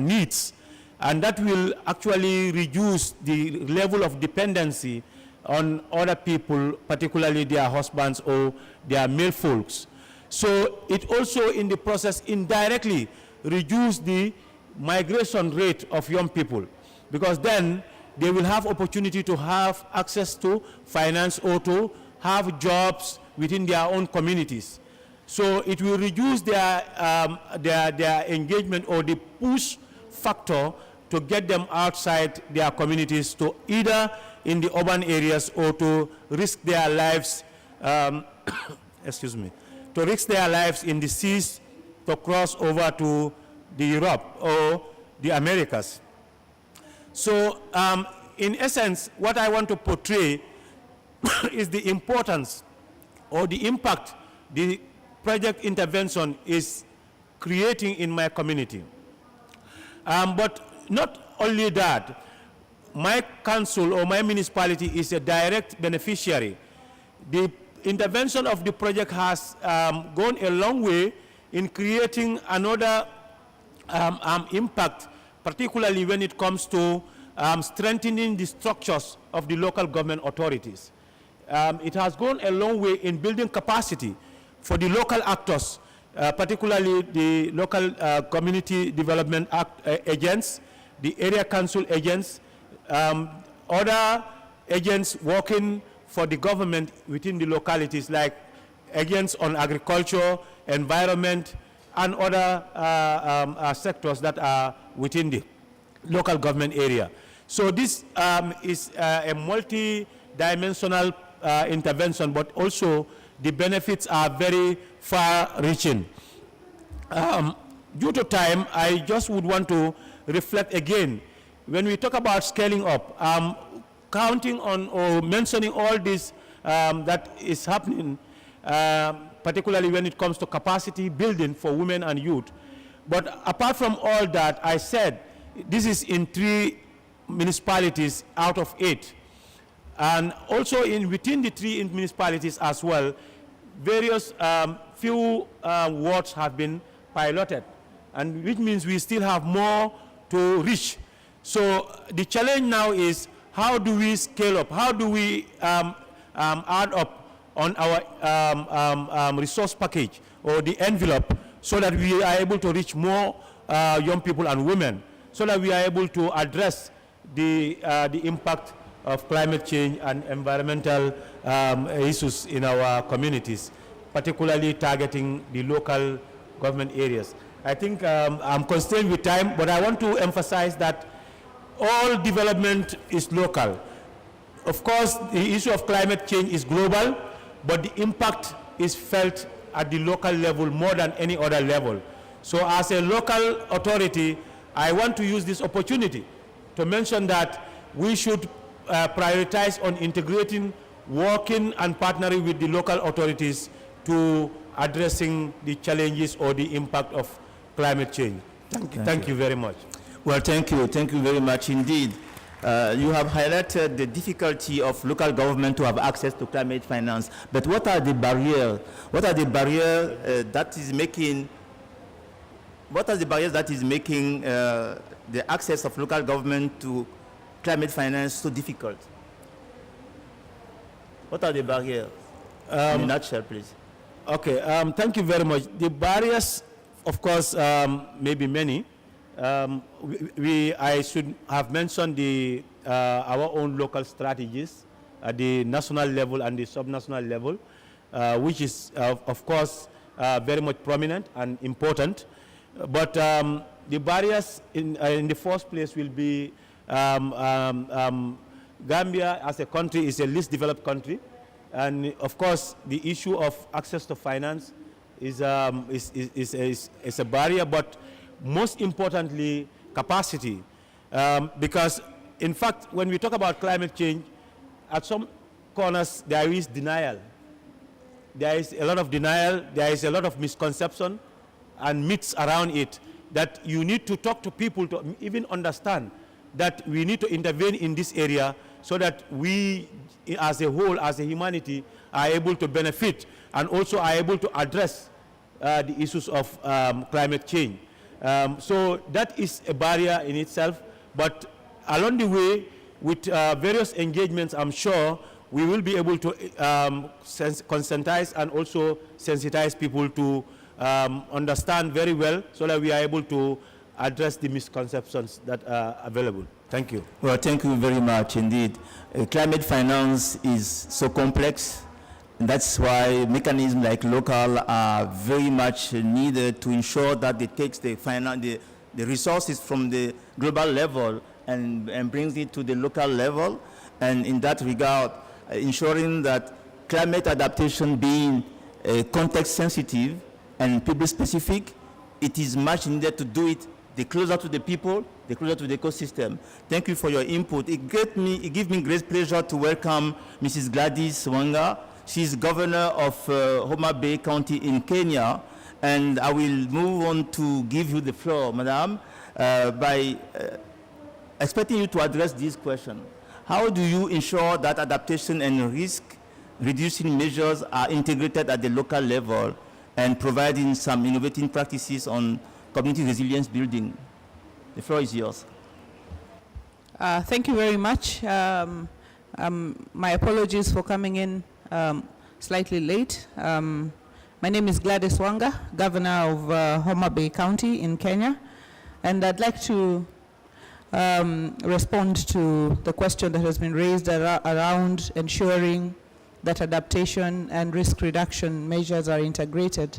needs, and that will actually reduce the level of dependency on other people, particularly their husbands or their male folks. So it also in the process indirectly reduce the migration rate of young people, because then they will have opportunity to have access to finance or to have jobs within their own communities. So it will reduce their engagement or the push factor to get them outside their communities, to either in the urban areas or to risk their lives, excuse me, to risk their lives in the seas to cross over to the Europe or the Americas. So in essence, what I want to portray is the importance or the impact the project intervention is creating in my community. But not only that, my council or my municipality is a direct beneficiary. The intervention of the project has gone a long way in creating another impact, particularly when it comes to strengthening the structures of the local government authorities. It has gone a long way in building capacity for the local actors, particularly the local community development agents, the area council agents, other agents working for the government within the localities, like agents on agriculture, environment, and other sectors that are within the local government area. So this is a multi-dimensional intervention, but also the benefits are very far-reaching. Due to time, I just would want to reflect again. When we talk about scaling up, counting on or mentioning all this that is happening, particularly when it comes to capacity building for women and youth. But apart from all that, I said this is in 3 municipalities out of 8. And also within the 3 municipalities as well, various few wards have been piloted, and which means we still have more to reach. So the challenge now is, how do we scale up? How do we add up on our resource package or the envelope so that we are able to reach more young people and women, so that we are able to address the impact of climate change and environmental issues in our communities, particularly targeting the local government areas. I think I'm constrained with time, but I want to emphasize that all development is local. Of course, the issue of climate change is global, but the impact is felt at the local level more than any other level. So as a local authority, I want to use this opportunity to mention that we should prioritize on integrating, working and partnering with the local authorities to addressing the challenges or the impact of climate change. Thank you very much. Well, thank you very much indeed. You have highlighted the difficulty of local government to have access to climate finance, but what are the barriers? What are the barriers that is making the access of local government to climate finance so difficult? What are the barriers? In a nutshell, please. Okay, thank you very much. The barriers, of course, may be many. I should have mentioned our own local strategies at the national level and the subnational level, which is, of course, very much prominent and important. But the barriers in the first place will be Gambia as a country is a least developed country. And of course, the issue of access to finance is a barrier, but most importantly, capacity. Because in fact, when we talk about climate change, at some corners there is denial. There is a lot of denial, there is a lot of misconception and myths around it, that you need to talk to people to even understand that we need to intervene in this area so that we as a whole, as a humanity, are able to benefit and also are able to address the issues of climate change. So that is a barrier in itself, but along the way, with various engagements, I'm sure we will be able to conscientize and also sensitize people to understand very well, so that we are able to address the misconceptions that are available. Thank you. Well, thank you very much indeed. Climate finance is so complex. That's why mechanisms like local are very much needed to ensure that it takes the resources from the global level and brings it to the local level. And in that regard, ensuring that climate adaptation being context sensitive and people specific, it is much needed to do it the closer to the people, the closer to the ecosystem. Thank you for your input. It gives me great pleasure to welcome Mrs. Gladys Wanga. She's governor of Homa Bay County in Kenya, and I will move on to give you the floor, Madam, by expecting you to address this question. How do you ensure that adaptation and risk reducing measures are integrated at the local level and providing some innovative practices on community resilience building? The floor is yours. Thank you very much. My apologies for coming in slightly late. My name is Gladys Wanga, Governor of Homa Bay County in Kenya, and I'd like to respond to the question that has been raised around ensuring that adaptation and risk reduction measures are integrated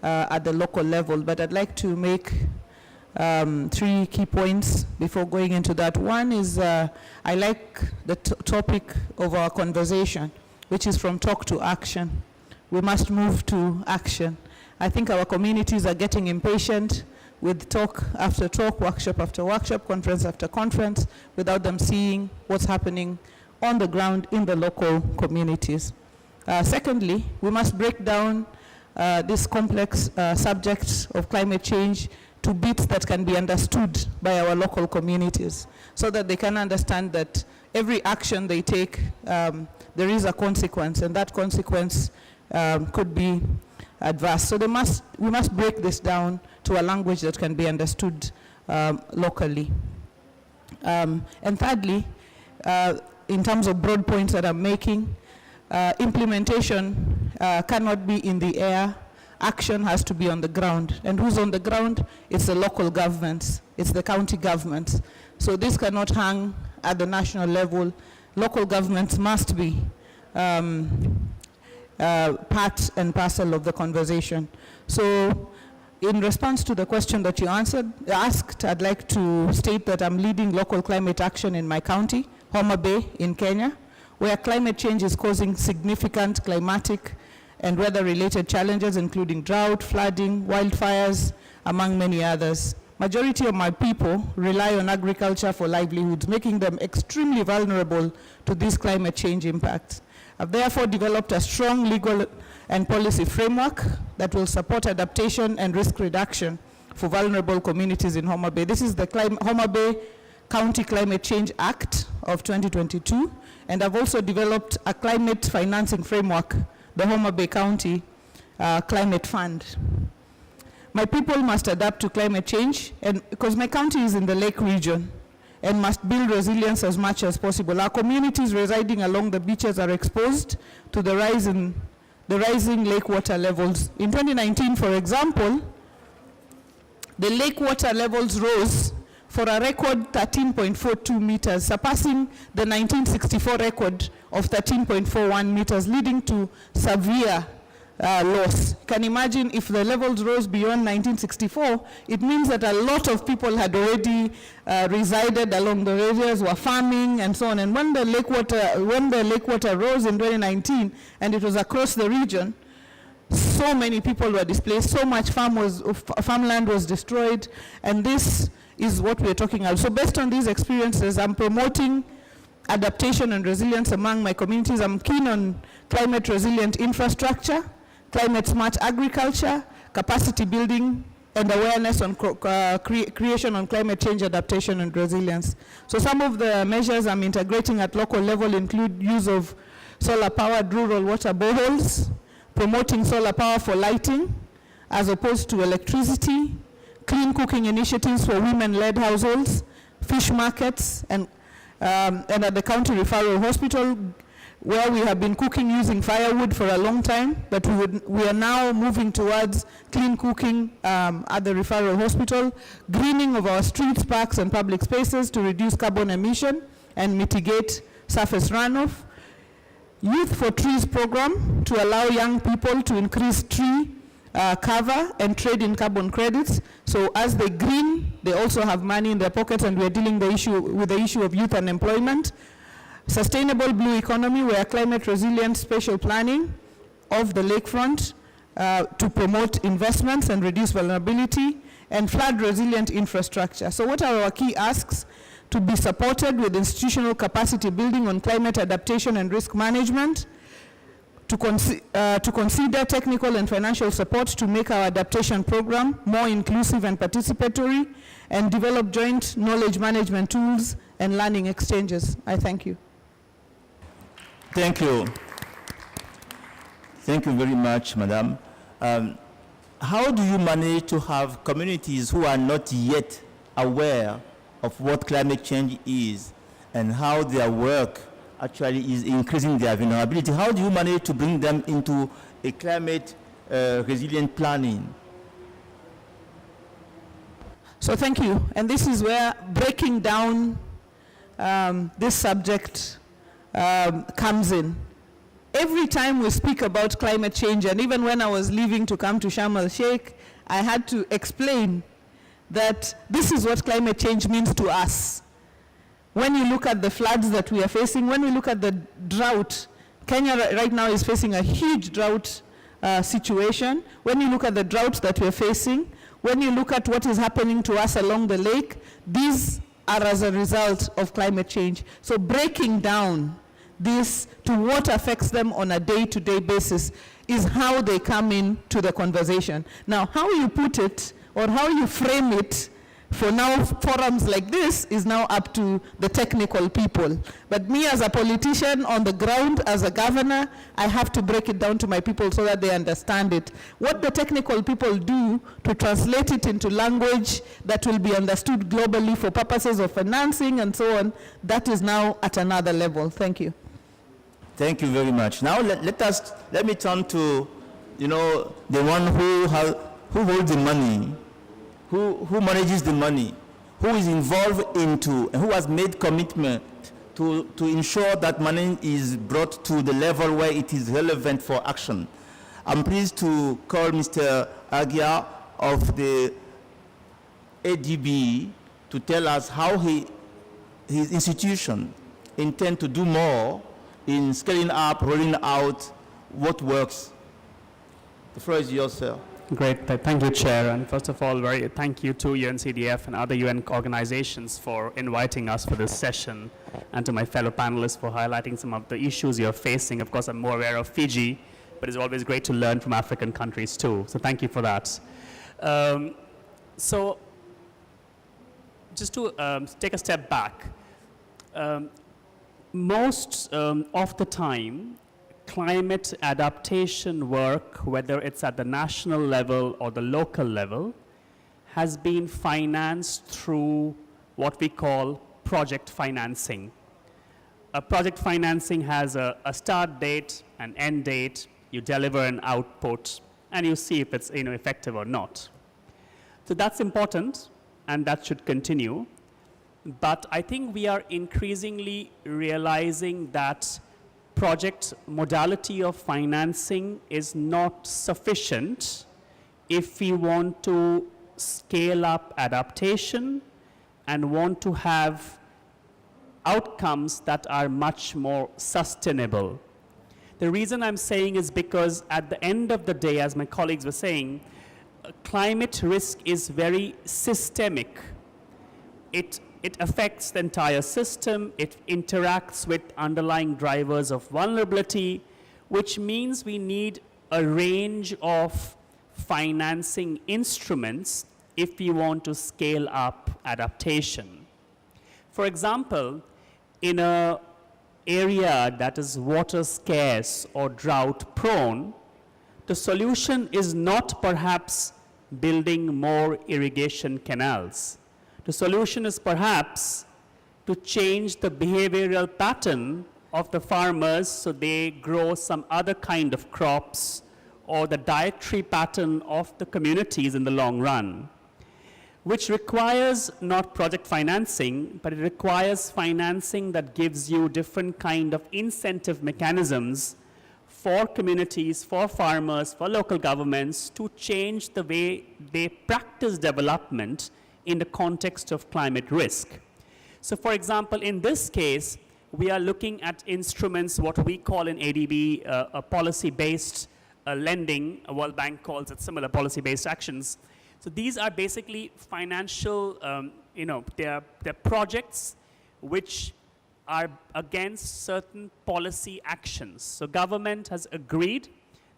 at the local level. But I'd like to make 3 key points before going into that. One is I like the topic of our conversation, which is from talk to action. We must move to action. I think our communities are getting impatient with talk after talk, workshop after workshop, conference after conference, without them seeing what's happening on the ground in the local communities. Secondly, we must break down this complex subject of climate change to bits that can be understood by our local communities, so that they can understand that every action they take, there is a consequence, and that consequence could be adverse. So we must break this down to a language that can be understood locally. And thirdly, in terms of broad points that I'm making, implementation cannot be in the air. Action has to be on the ground. And who's on the ground? It's the local governments. It's the county governments. So this cannot hang at the national level. Local governments must be part and parcel of the conversation. So in response to the question that you asked, I'd like to state that I'm leading local climate action in my county, Homa Bay in Kenya, where climate change is causing significant climatic and weather-related challenges, including drought, flooding, wildfires, among many others. Majority of my people rely on agriculture for livelihoods, making them extremely vulnerable to these climate change impacts. I've therefore developed a strong legal and policy framework that will support adaptation and risk reduction for vulnerable communities in Homa Bay. This is the Homa Bay County Climate Change Act of 2022, and I've also developed a climate financing framework, the Homa Bay County Climate Fund. My people must adapt to climate change, and because my county is in the lake region, and must build resilience as much as possible. Our communities residing along the beaches are exposed to the rising lake water levels. In 2019, for example, the lake water levels rose for a record 13.42 meters, surpassing the 1964 record of 13.41 meters, leading to severe loss. You can imagine if the levels rose beyond 1964, it means that a lot of people had already resided along the areas, were farming and so on. And when the lake water rose in 2019, and it was across the region, so many people were displaced, so much farmland was destroyed, and this is what we're talking about. So based on these experiences, I'm promoting adaptation and resilience among my communities. I'm keen on climate resilient infrastructure, climate smart agriculture, capacity building, and awareness on creation on climate change adaptation and resilience. So some of the measures I'm integrating at local level include use of solar-powered rural water boreholes, promoting solar power for lighting as opposed to electricity, clean cooking initiatives for women-led households, fish markets, and at the county referral hospital, where we have been cooking using firewood for a long time, but we are now moving towards clean cooking at the referral hospital, greening of our streets, parks, and public spaces to reduce carbon emission and mitigate surface runoff, Youth for Trees program to allow young people to increase tree cover and trade in carbon credits. So as they green, they also have money in their pockets, and we're dealing with the issue of youth unemployment. Sustainable blue economy, where climate resilient spatial planning of the lakefront to promote investments and reduce vulnerability, and flood resilient infrastructure. So what are our key asks? To be supported with institutional capacity building on climate adaptation and risk management, to consider technical and financial support to make our adaptation program more inclusive and participatory, and develop joint knowledge management tools and learning exchanges. I thank you. Thank you. Thank you very much, Madam. How do you manage to have communities who are not yet aware of what climate change is and how their work actually is increasing their vulnerability? How do you manage to bring them into a climate resilient planning? So thank you. And this is where breaking down this subject comes in. Every time we speak about climate change, and even when I was leaving to come to Sharm el-Sheikh, I had to explain that this is what climate change means to us. When you look at the floods that we are facing, when we look at the drought, Kenya right now is facing a huge drought situation. When you look at the drought that we're facing, when you look at what is happening to us along the lake, these are as a result of climate change. So breaking down this to what affects them on a day-to-day basis is how they come into the conversation. Now, how you put it or how you frame it for now, forums like this is now up to the technical people. But me as a politician on the ground, as a governor, I have to break it down to my people so that they understand it. What the technical people do to translate it into language that will be understood globally for purposes of financing and so on, that is now at another level. Thank you. Thank you very much. Now let me turn to, the one who holds the money, who manages the money, who is involved into, and who has made commitment to ensure that money is brought to the level where it is relevant for action. I'm pleased to call Mr. Agia of the ADB to tell us how his institution intends to do more in scaling up, rolling out what works. The floor is yours, sir. Great, thank you, Chair. And first of all, thank you to UNCDF and other UN organizations for inviting us for this session, and to my fellow panelists for highlighting some of the issues you're facing. Of course, I'm more aware of Fiji, but it's always great to learn from African countries too. So thank you for that. So just to take a step back, most of the time, climate adaptation work, whether it's at the national level or the local level, has been financed through what we call project financing. Project financing has a start date, an end date, you deliver an output, and you see if it's effective or not. So that's important, and that should continue. But I think we are increasingly realizing that project modality of financing is not sufficient if we want to scale up adaptation and want to have outcomes that are much more sustainable. The reason I'm saying is because at the end of the day, as my colleagues were saying, climate risk is very systemic. It affects the entire system. It interacts with underlying drivers of vulnerability, which means we need a range of financing instruments if we want to scale up adaptation. For example, in an area that is water scarce or drought prone, the solution is not perhaps building more irrigation canals. The solution is perhaps to change the behavioral pattern of the farmers so they grow some other kind of crops, or the dietary pattern of the communities in the long run, which requires not project financing, but it requires financing that gives you different kind of incentive mechanisms for communities, for farmers, for local governments to change the way they practice development in the context of climate risk. So for example, in this case, we are looking at instruments, what we call in ADB, a policy-based lending. World Bank calls it similar policy-based actions. So these are basically financial, they're projects which are against certain policy actions. So government has agreed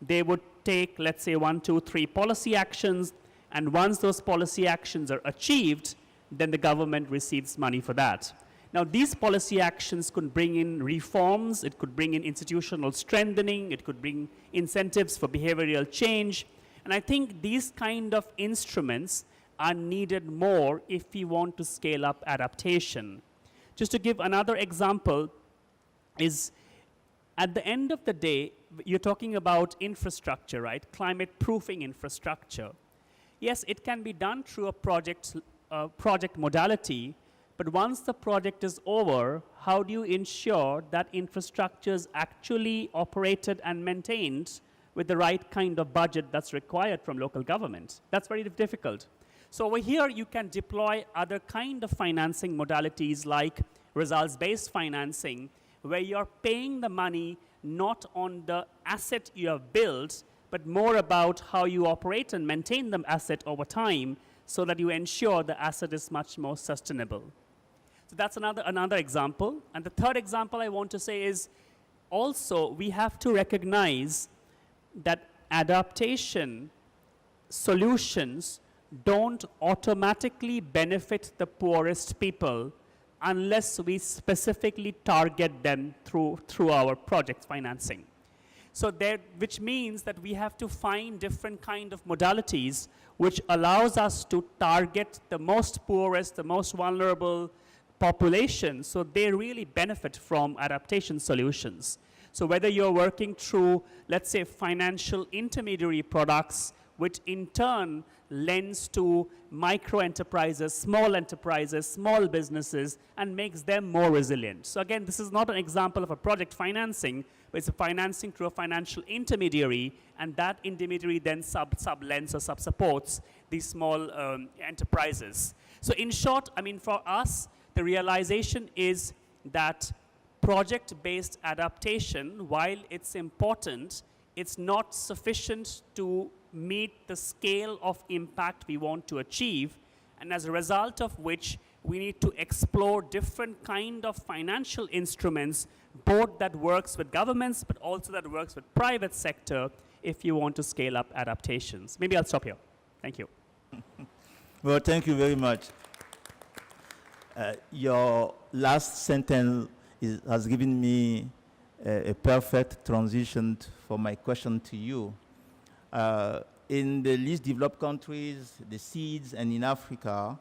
they would take, let's say, 1, 2, 3 policy actions, and once those policy actions are achieved, then the government receives money for that. Now, these policy actions could bring in reforms, it could bring in institutional strengthening, it could bring incentives for behavioral change, and I think these kind of instruments are needed more if we want to scale up adaptation. Just to give another example is, at the end of the day, you're talking about infrastructure, right? Climate proofing infrastructure. Yes, it can be done through a project modality, but once the project is over, how do you ensure that infrastructure is actually operated and maintained with the right kind of budget that's required from local government? That's very difficult. So over here, you can deploy other kind of financing modalities like results-based financing, where you're paying the money not on the asset you have built, but more about how you operate and maintain the asset over time so that you ensure the asset is much more sustainable. So that's another example. And the third example I want to say is also we have to recognize that adaptation solutions don't automatically benefit the poorest people unless we specifically target them through our project financing. So which means that we have to find different kind of modalities which allows us to target the most poorest, the most vulnerable population, so they really benefit from adaptation solutions. So whether you're working through, let's say, financial intermediary products, which in turn lends to micro enterprises, small businesses, and makes them more resilient. So again, this is not an example of a project financing, but it's a financing through a financial intermediary, and that intermediary then sub-lends or sub-supports these small enterprises. So in short, I mean, for us, the realization is that project-based adaptation, while it's important, it's not sufficient to meet the scale of impact we want to achieve, and as a result of which we need to explore different kind of financial instruments, both that works with governments but also that works with private sector if you want to scale up adaptations. Maybe I'll stop here. Thank you. Well, thank you very much. Your last sentence has given me a perfect transition for my question to you. In the least developed countries, the seeds, and in Africa,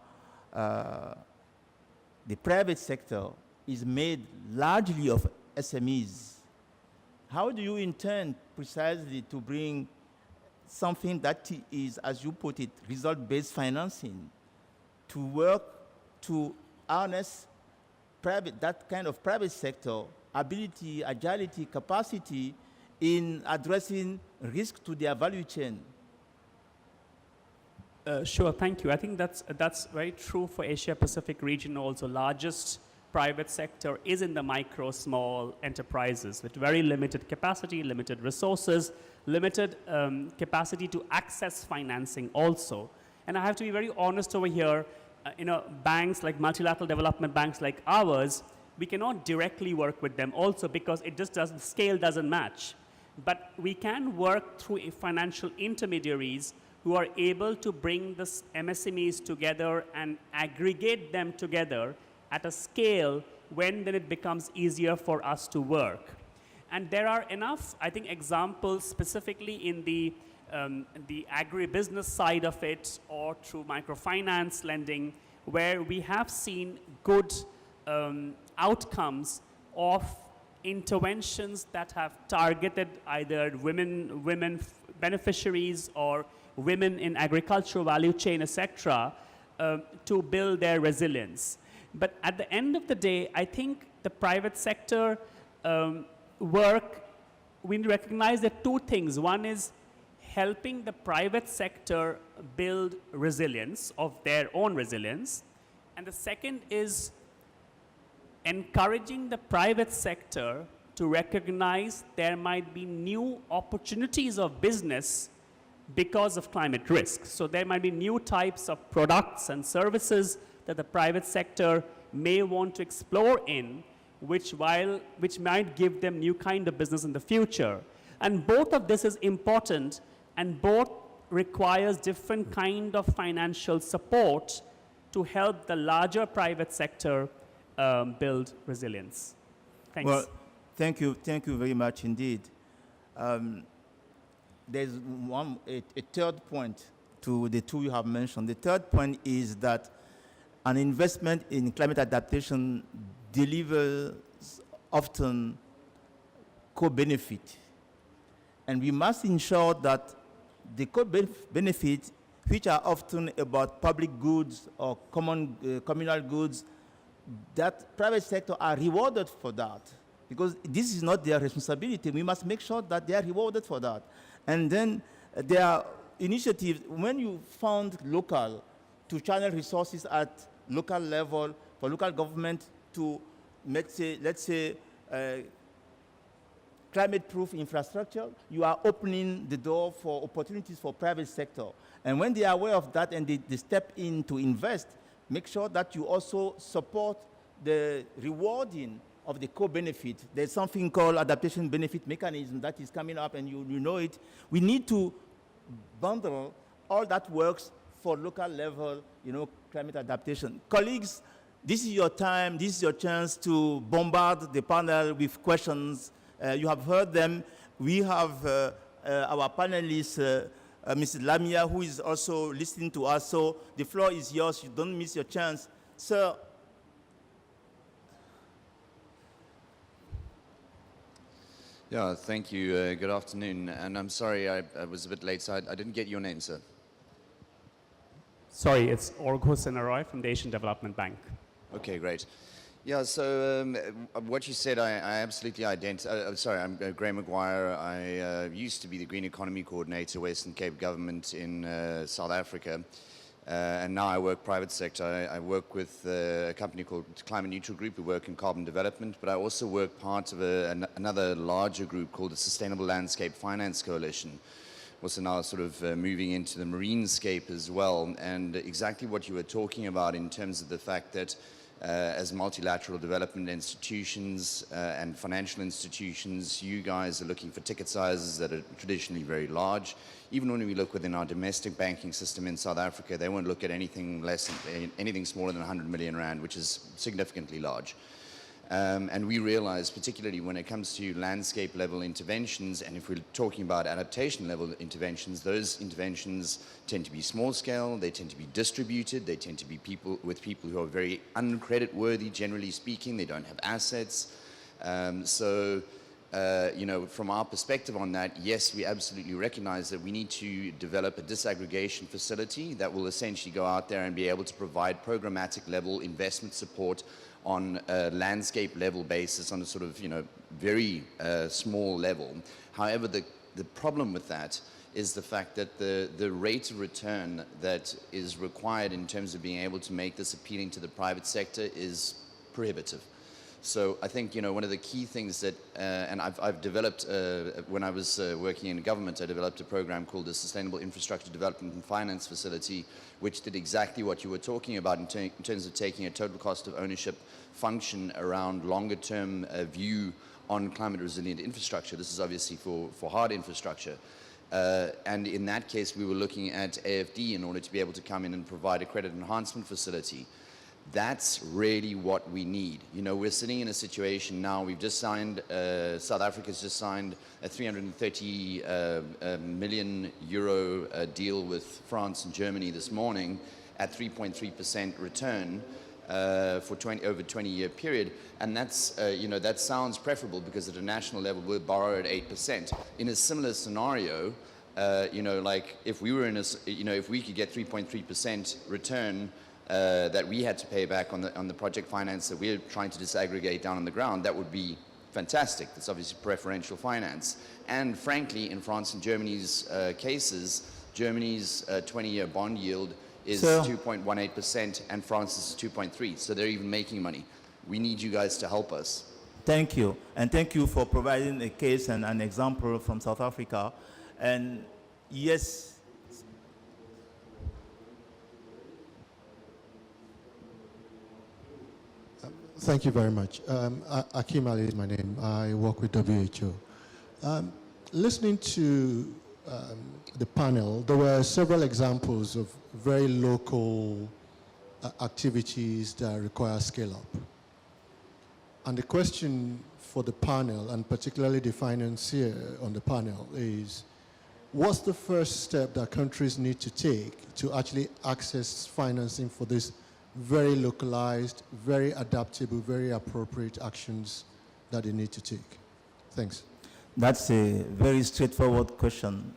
the private sector is made largely of SMEs. How do you intend precisely to bring something that is, as you put it, result-based financing to work to harness that kind of private sector ability, agility, capacity in addressing risk to their value chain? Sure, thank you. I think that's very true for Asia Pacific region also. Largest private sector is in the micro, small enterprises with very limited capacity, limited resources, limited capacity to access financing also. And I have to be very honest over here, banks like multilateral development banks like ours, we cannot directly work with them also because it just doesn't, scale doesn't match. But we can work through financial intermediaries who are able to bring the MSMEs together and aggregate them together at a scale when then it becomes easier for us to work. And there are enough, I think, examples specifically in the agribusiness side of it or through microfinance lending where we have seen good outcomes of interventions that have targeted either women beneficiaries or women in agricultural value chain, etc., to build their resilience. But at the end of the day, I think the private sector work, we recognize that two things. One is helping the private sector build resilience of their own resilience. And the second is encouraging the private sector to recognize there might be new opportunities of business because of climate risk. So there might be new types of products and services that the private sector may want to explore in, which might give them new kind of business in the future. And both of this is important, and both requires different kind of financial support to help the larger private sector build resilience. Thanks. Well, thank you very much indeed. There's a third point to the two you have mentioned. The third point is that an investment in climate adaptation delivers often co-benefit. And we must ensure that the co-benefits, which are often about public goods or communal goods, that private sector are rewarded for that. Because this is not their responsibility. We must make sure that they are rewarded for that. And then there are initiatives, when you found local, to channel resources at local level for local government to make, let's say, climate-proof infrastructure, you are opening the door for opportunities for private sector. And when they are aware of that and they step in to invest, make sure that you also support the rewarding of the co-benefit. There's something called adaptation benefit mechanism that is coming up, and you know it. We need to bundle all that works for local level, climate adaptation. Colleagues, this is your time, this is your chance to bombard the panel with questions. You have heard them. We have our panelist, Mrs. Lamia, who is also listening to us. So the floor is yours. You don't miss your chance. Sir. Yeah, thank you. Good afternoon. And I'm sorry I was a bit late, so I didn't get your name, sir. Sorry, it's Orgo Senaroy from the Asian Development Bank. Okay, great. Yeah, so what you said, I absolutely identify. Sorry, I'm Graham Maguire. I used to be the Green Economy Coordinator, Western Cape Government in South Africa. And now I work private sector. I work with a company called Climate Neutral Group. We work in carbon development, but I also work part of another larger group called the Sustainable Landscape Finance Coalition. Also now sort of moving into the marine scape as well. And exactly what you were talking about in terms of the fact that as multilateral development institutions and financial institutions, you guys are looking for ticket sizes that are traditionally very large. Even when we look within our domestic banking system in South Africa, they won't look at anything anything smaller than 100 million rand, which is significantly large. And we realize, particularly when it comes to landscape level interventions, and if we're talking about adaptation level interventions, those interventions tend to be small scale, they tend to be distributed, they tend to be people who are very uncredit worthy, generally speaking, they don't have assets. From our perspective on that, yes, we absolutely recognize that we need to develop a disaggregation facility that will essentially go out there and be able to provide programmatic level investment support on a landscape level basis on a sort of, very small level. However, the problem with that is the fact that the rate of return that is required in terms of being able to make this appealing to the private sector is prohibitive. So I think, one of the key things that, and I've developed, when I was working in government, I developed a program called the Sustainable Infrastructure Development and Finance Facility, which did exactly what you were talking about in terms of taking a total cost of ownership function around longer term view on climate resilient infrastructure. This is obviously for hard infrastructure. And in that case, we were looking at AFD in order to be able to come in and provide a credit enhancement facility. That's really what we need. We're sitting in a situation now, we've just signed, South Africa's just signed a 330 million euro deal with France and Germany this morning at 3.3% return for over a 20-year period. And that's, that sounds preferable because at a national level we'll borrow at 8%. In a similar scenario, like if we were in a, if we could get 3.3% return that we had to pay back on the project finance that we're trying to disaggregate down on the ground, that would be fantastic. That's obviously preferential finance. And frankly, in France and Germany's cases, Germany's 20-year bond yield is 2.18% and France's is 2.3%. So they're even making money. We need you guys to help us. Thank you. And thank you for providing a case and an example from South Africa. And yes, Thank you very much. Akim Ali is my name. I work with WHO. Listening to the panel, there were several examples of very local activities that require scale-up. And the question for the panel, and particularly the financier on the panel, is what's the first step that countries need to take to actually access financing for this very localized, very adaptable, very appropriate actions that they need to take? Thanks. That's a very straightforward question.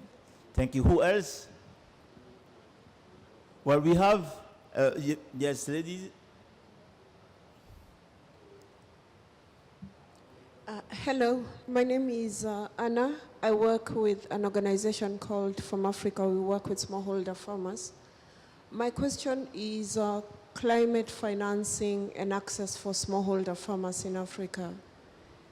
Thank you. Who else? Well, we have, yes, ladies. Hello, my name is Anna. I work with an organization called From Africa. We work with smallholder farmers. My question is climate financing and access for smallholder farmers in Africa.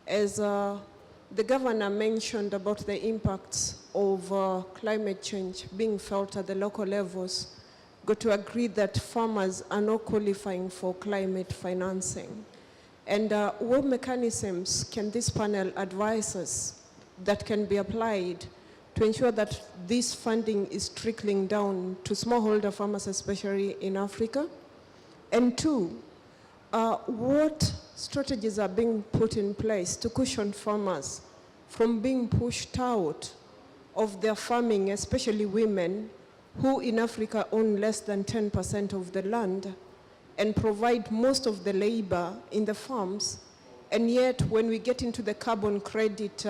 As the governor mentioned about the impacts of climate change being felt at the local levels, got to agree that farmers are not qualifying for climate financing. And what mechanisms can this panel advise us that can be applied to ensure that this funding is trickling down to smallholder farmers, especially in Africa? And two, what strategies are being put in place to cushion farmers from being pushed out of their farming, especially women who in Africa own less than 10% of the land and provide most of the labor in the farms, and yet when we get into the carbon credit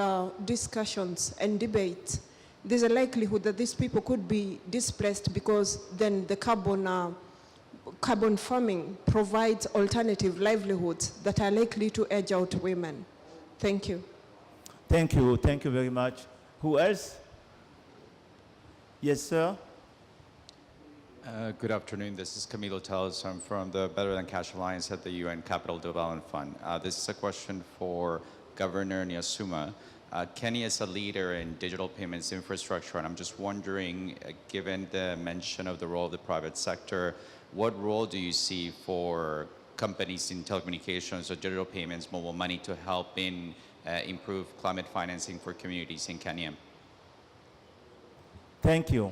discussions and debates, there's a likelihood that these people could be displaced because then the carbon farming provides alternative livelihoods that are likely to edge out women. Thank you. Thank you very much. Who else? Yes, sir. Good afternoon. This is Camilo Teles. I'm from the Better Than Cash Alliance at the UN Capital Development Fund. This is a question for Governor Nyasuma. Kenya is a leader in digital payments infrastructure, and I'm just wondering, given the mention of the role of the private sector, what role do you see for companies in telecommunications or digital payments, mobile money, to help in improve climate financing for communities in Kenya? Thank you.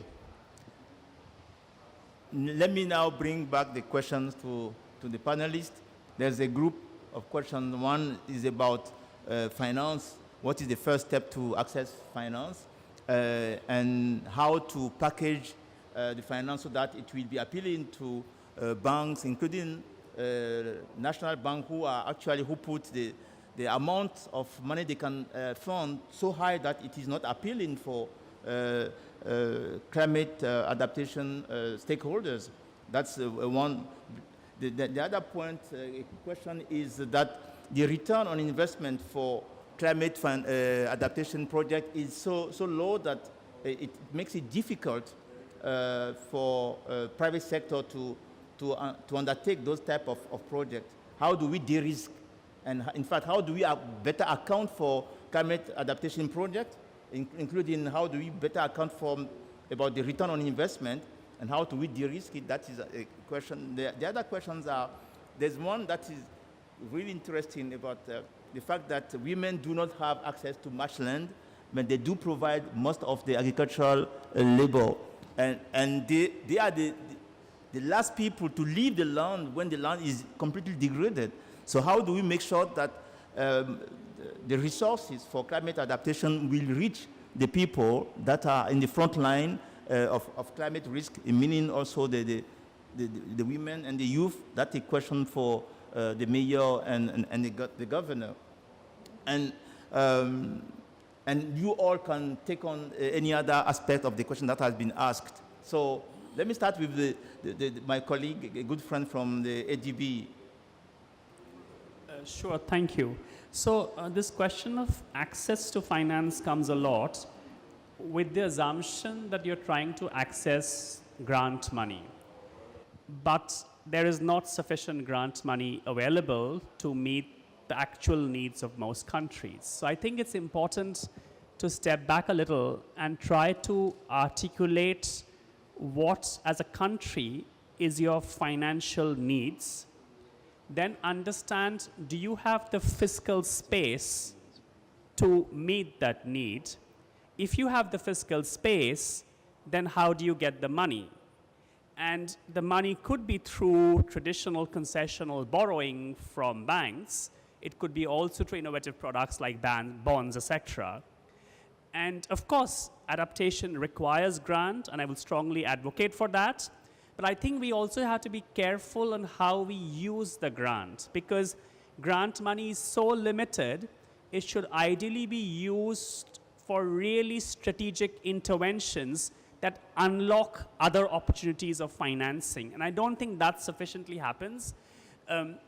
Let me now bring back the questions to the panelists. There's a group of questions. One is about finance. What is the first step to access finance? And how to package the finance so that it will be appealing to banks, including national bank, who put the amount of money they can fund so high that it is not appealing for climate adaptation stakeholders. That's one. The other point, question is that the return on investment for climate adaptation project is so low that it makes it difficult for private sector to undertake those type of projects. How do we de-risk? And in fact, how do we better account for climate adaptation projects, including how do we better account for about the return on investment, and how do we de-risk it? That is a question. The other questions are, there's one that is really interesting about the fact that women do not have access to much land, but they do provide most of the agricultural labor. And they are the last people to leave the land when the land is completely degraded. So how do we make sure that the resources for climate adaptation will reach the people that are in the front line of climate risk, meaning also the women and the youth? That's a question for the mayor and the governor. And you all can take on any other aspect of the question that has been asked. So let me start with my colleague, a good friend from the ADB. Sure, thank you. So this question of access to finance comes a lot with the assumption that you're trying to access grant money. But there is not sufficient grant money available to meet the actual needs of most countries. So I think it's important to step back a little and try to articulate what, as a country, is your financial needs then understand, do you have the fiscal space to meet that need? If you have the fiscal space, then how do you get the money? And the money could be through traditional concessional borrowing from banks. It could be also through innovative products like bonds, etc. And of course, adaptation requires grant, and I will strongly advocate for that. But I think we also have to be careful on how we use the grant, because grant money is so limited, it should ideally be used for really strategic interventions that unlock other opportunities of financing. And I don't think that sufficiently happens.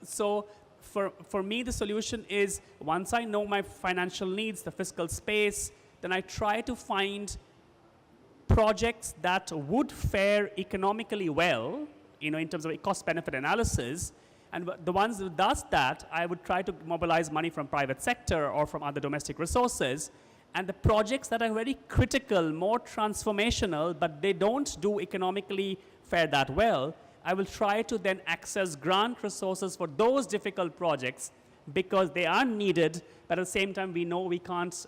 So for me, the solution is, once I know my financial needs, the fiscal space, then I try to find projects that would fare economically well, in terms of cost-benefit analysis. And the ones that does that, I would try to mobilize money from private sector or from other domestic resources. And the projects that are very critical, more transformational, but they don't do economically fare that well, I will try to then access grant resources for those difficult projects, because they are needed, but at the same time we know we can't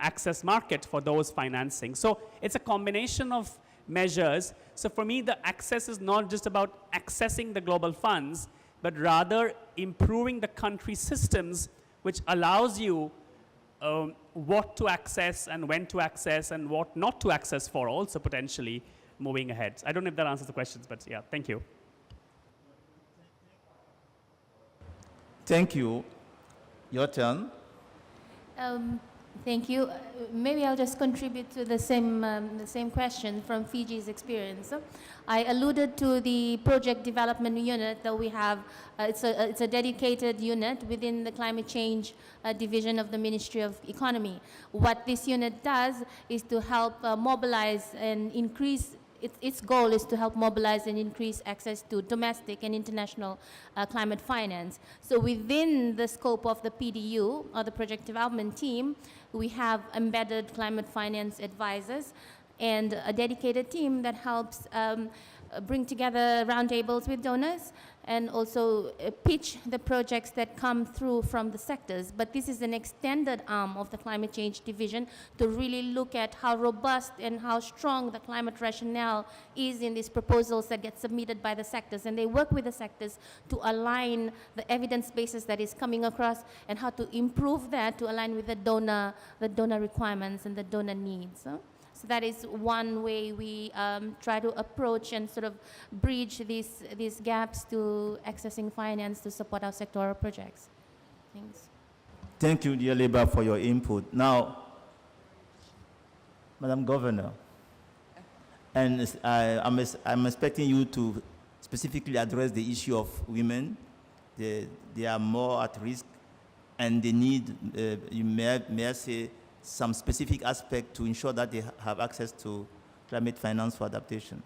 access market for those financing. So it's a combination of measures. So for me, the access is not just about accessing the global funds, but rather improving the country systems, which allows you what to access and when to access and what not to access for, also potentially moving ahead. I don't know if that answers the questions, but yeah, thank you. Thank you. Your turn. Thank you. Maybe I'll just contribute to the same question from Fiji's experience. I alluded to the project development unit that we have. It's a dedicated unit within the climate change division of the Ministry of Economy. What this unit does is to help mobilize and increase. Its goal is to help mobilize and increase access to domestic and international climate finance. So within the scope of the PDU, or the project development team, we have embedded climate finance advisors and a dedicated team that helps bring together roundtables with donors and also pitch the projects that come through from the sectors. But this is an extended arm of the climate change division to really look at how robust and how strong the climate rationale is in these proposals that get submitted by the sectors. And they work with the sectors to align the evidence basis that is coming across and how to improve that to align with the donor requirements and the donor needs. So that is one way we try to approach and sort of bridge these gaps to accessing finance to support our sectoral projects. Thanks. Thank you, dear Labour, for your input. Now, Madam Governor, and I'm expecting you to specifically address the issue of women. They are more at risk, and they need, you may I say, some specific aspect to ensure that they have access to climate finance for adaptation.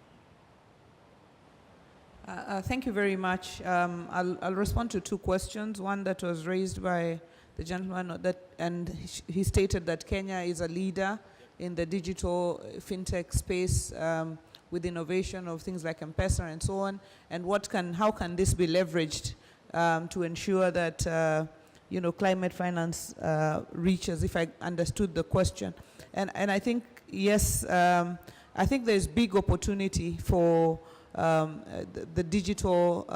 Thank you very much. I'll respond to two questions. One that was raised by the gentleman, and he stated that Kenya is a leader in the digital fintech space with innovation of things like M-Pesa and so on. And how can this be leveraged to ensure that climate finance reaches, if I understood the question. And I think, yes, I think there's big opportunity for the digital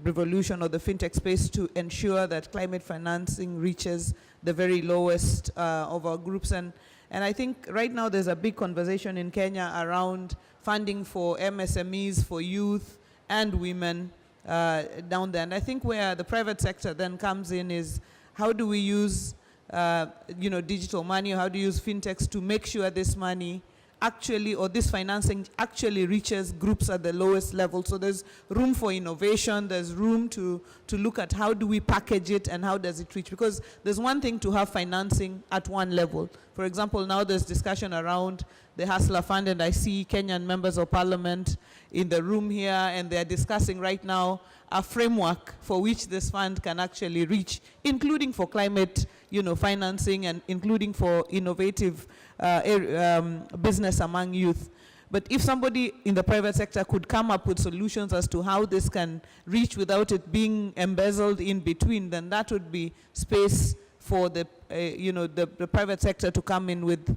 revolution or the fintech space to ensure that climate financing reaches the very lowest of our groups. And I think right now there's a big conversation in Kenya around funding for MSMEs, for youth and women, down there. And I think where the private sector then comes in is how do we use digital money, how do you use fintechs to make sure this money actually, or this financing actually reaches groups at the lowest level. So there's room for innovation, there's room to look at how do we package it and how does it reach, because there's one thing to have financing at one level. For example, now there's discussion around the Hustler Fund, and I see Kenyan members of parliament in the room here, and they're discussing right now a framework for which this fund can actually reach, including for climate financing and including for innovative business among youth. But if somebody in the private sector could come up with solutions as to how this can reach without it being embezzled in between, then that would be space for the, the private sector to come in with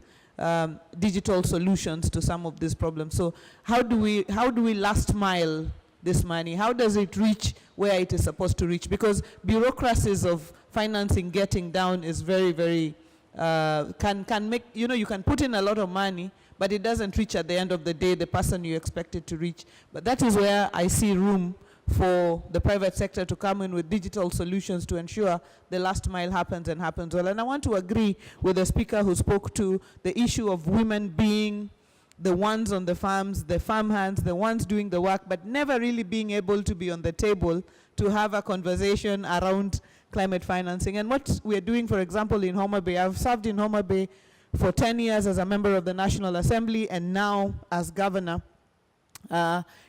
digital solutions to some of these problems. So how do we last mile this money? How does it reach where it is supposed to reach? Because bureaucracies of financing getting down is very, very, can make, you can put in a lot of money, but it doesn't reach at the end of the day the person you expect it to reach. But that is where I see room for the private sector to come in with digital solutions to ensure the last mile happens and happens well. And I want to agree with the speaker who spoke to the issue of women being the ones on the farms, the farm hands, the ones doing the work, but never really being able to be on the table to have a conversation around climate financing. And what we're doing, for example, in Homa Bay, I've served in Homa Bay for 10 years as a member of the National Assembly and now as governor,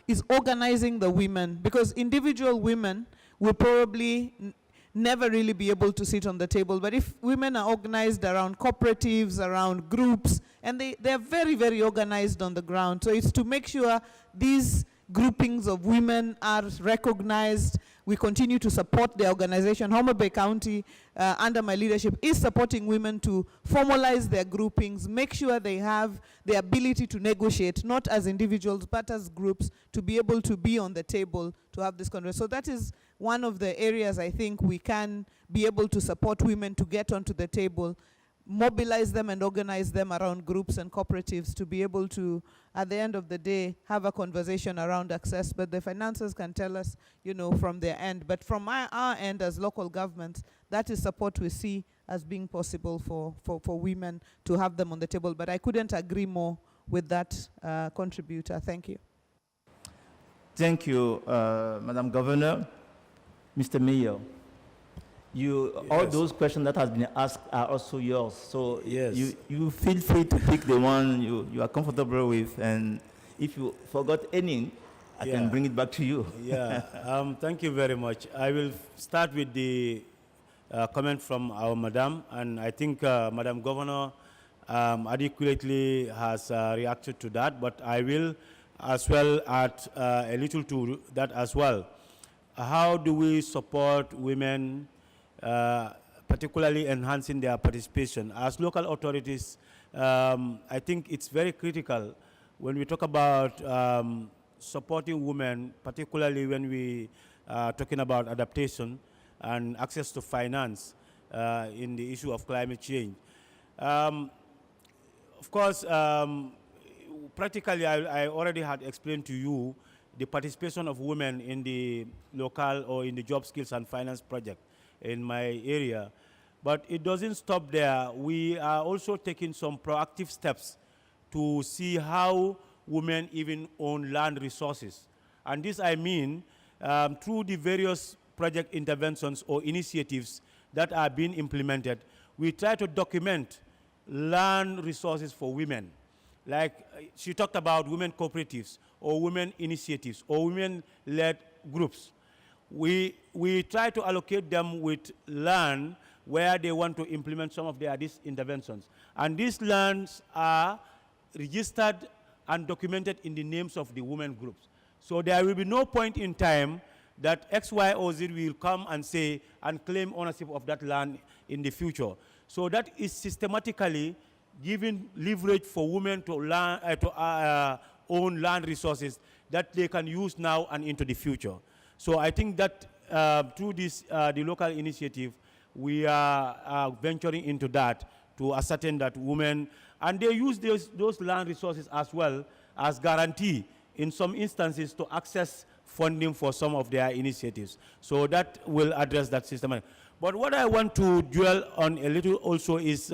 is organizing the women, because individual women will probably never really be able to sit on the table. But if women are organized around cooperatives, around groups, and they're very, very organized on the ground. So it's to make sure these groupings of women are recognized. We continue to support the organization. Homa Bay County, under my leadership, is supporting women to formalize their groupings, make sure they have the ability to negotiate, not as individuals, but as groups, to be able to be on the table to have this conversation. So that is one of the areas I think we can be able to support women to get onto the table, mobilize them and organize them around groups and cooperatives to be able to, at the end of the day, have a conversation around access. But the financiers can tell us, from their end. But from our end as local governments, that is support we see as being possible for women to have them on the table. But I couldn't agree more with that contributor. Thank you. Thank you, Madam Governor. Mr. Mayor. All those questions that has been asked are also yours. So yes, you feel free to pick the one you are comfortable with. And if you forgot any, I can bring it back to you. Thank you very much. I will start with the comment from our Madam. And I think Madam Governor adequately has reacted to that. But I will as well add a little to that as well. How do we support women, particularly enhancing their participation? As local authorities, I think it's very critical when we talk about supporting women, particularly when we are talking about adaptation and access to finance in the issue of climate change. Of course, practically, I already had explained to you the participation of women in the local or in the job skills and finance project in my area. But it doesn't stop there. We are also taking some proactive steps to see how women even own land resources. And this I mean through the various project interventions or initiatives that are being implemented, we try to document land resources for women. Like she talked about women cooperatives or women initiatives or women-led groups. We try to allocate them with land where they want to implement some of these interventions. And these lands are registered and documented in the names of the women groups. So there will be no point in time that X, Y, or Z will come and say and claim ownership of that land in the future. So that is systematically giving leverage for women to own land resources that they can use now and into the future. So I think that through this, the local initiative, we are venturing into that to ascertain that women, and they use those land resources as well as guarantee in some instances to access funding for some of their initiatives. So that will address that system. But what I want to dwell on a little also is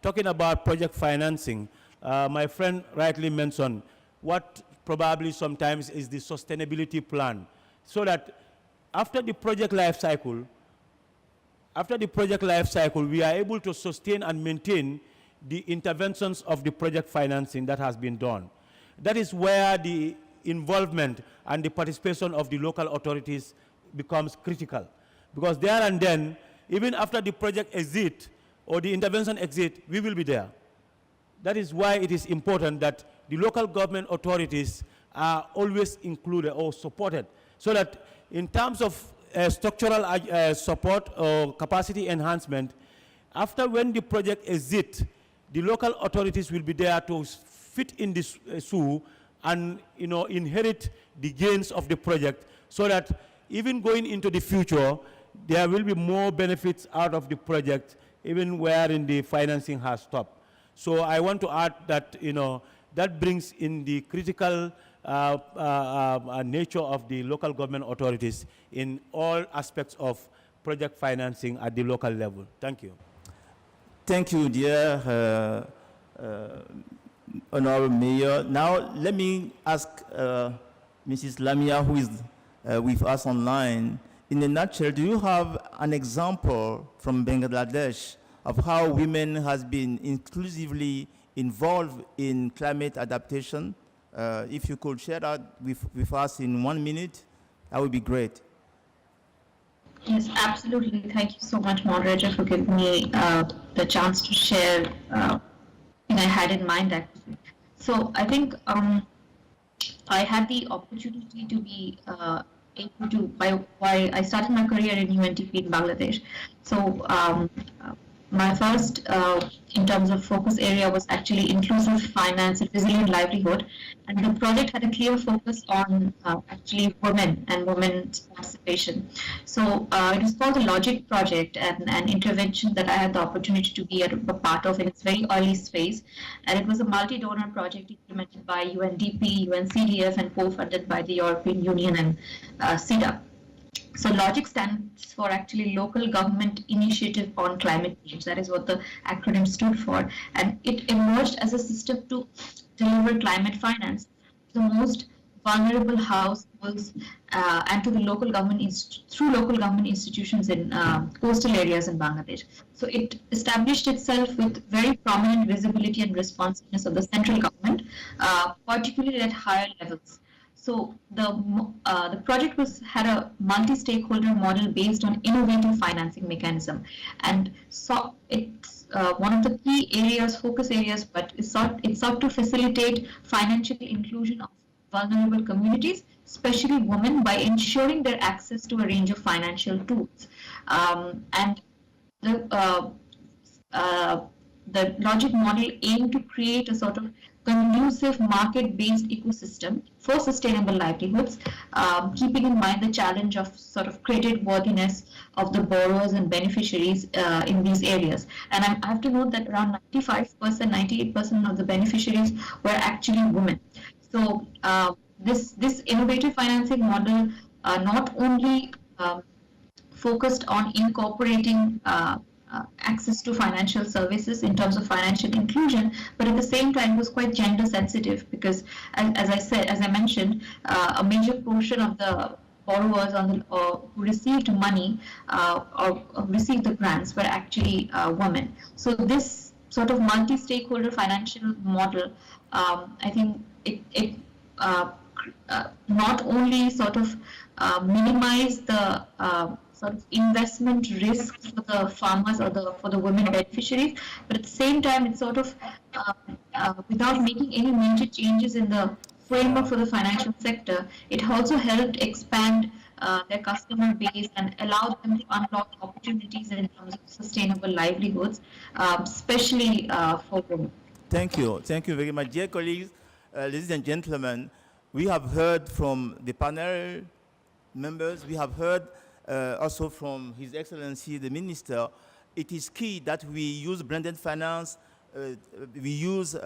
talking about project financing. My friend rightly mentioned what probably sometimes is the sustainability plan. So that after the project life cycle, we are able to sustain and maintain the interventions of the project financing that has been done. That is where the involvement and the participation of the local authorities becomes critical. Because there and then, even after the project exit or the intervention exit, we will be there. That is why it is important that the local government authorities are always included or supported, so that in terms of structural support or capacity enhancement, after when the project exits, the local authorities will be there to fit in this shoe and inherit the gains of the project, so that even going into the future, there will be more benefits out of the project, even wherein the financing has stopped. So I want to add that that brings in the critical nature of the local government authorities in all aspects of project financing at the local level. Thank you. Thank you, dear Honorable Mayor. Now, let me ask Mrs. Lamia, who is with us online. In a nutshell, do you have an example from Bangladesh of how women has been inclusively involved in climate adaptation? If you could share that with us in 1 minute, that would be great. Yes, absolutely. Thank you so much, Moderator, for giving me the chance to share what I had in mind, actually. So I think I had the opportunity to be able to, why I started my career in UNDP in Bangladesh. So my first, in terms of focus area, was actually inclusive finance and resilient livelihood. And the project had a clear focus on actually women and women's participation. So it was called the Logic Project, and an intervention that I had the opportunity to be a part of in its very early phase. And it was a multi-donor project implemented by UNDP, UNCDF, and co-funded by the European Union and CEDA. So LOGIC stands for actually Local Government Initiative on Climate Change. That is what the acronym stood for. And it emerged as a system to deliver climate finance to the most vulnerable households and to the local government through local government institutions in coastal areas in Bangladesh. So it established itself with very prominent visibility and responsiveness of the central government, particularly at higher levels. So the project had a multi-stakeholder model based on innovative financing mechanism, and so it's one of the key areas, focus areas, but it sought to facilitate financial inclusion of vulnerable communities, especially women, by ensuring their access to a range of financial tools. And the logic model aimed to create a sort of conducive market-based ecosystem for sustainable livelihoods, keeping in mind the challenge of sort of credit worthiness of the borrowers and beneficiaries in these areas. And I have to note that around 95%, 98% of the beneficiaries were actually women. So this innovative financing model not only focused on incorporating access to financial services in terms of financial inclusion, but at the same time was quite gender sensitive, because as I mentioned, a major portion of the borrowers who received money or received the grants were actually women. So this sort of multi-stakeholder financial model, I think it not only sort of minimized the sort of investment risks for the farmers or for the women beneficiaries, but at the same time, it sort of, without making any major changes in the framework for the financial sector, it also helped expand their customer base and allowed them to unlock opportunities in terms of sustainable livelihoods, especially for women. Thank you very much. Dear colleagues, ladies and gentlemen, we have heard from the panel members, we have heard also from His Excellency the Minister. It is key that we use blended finance, we use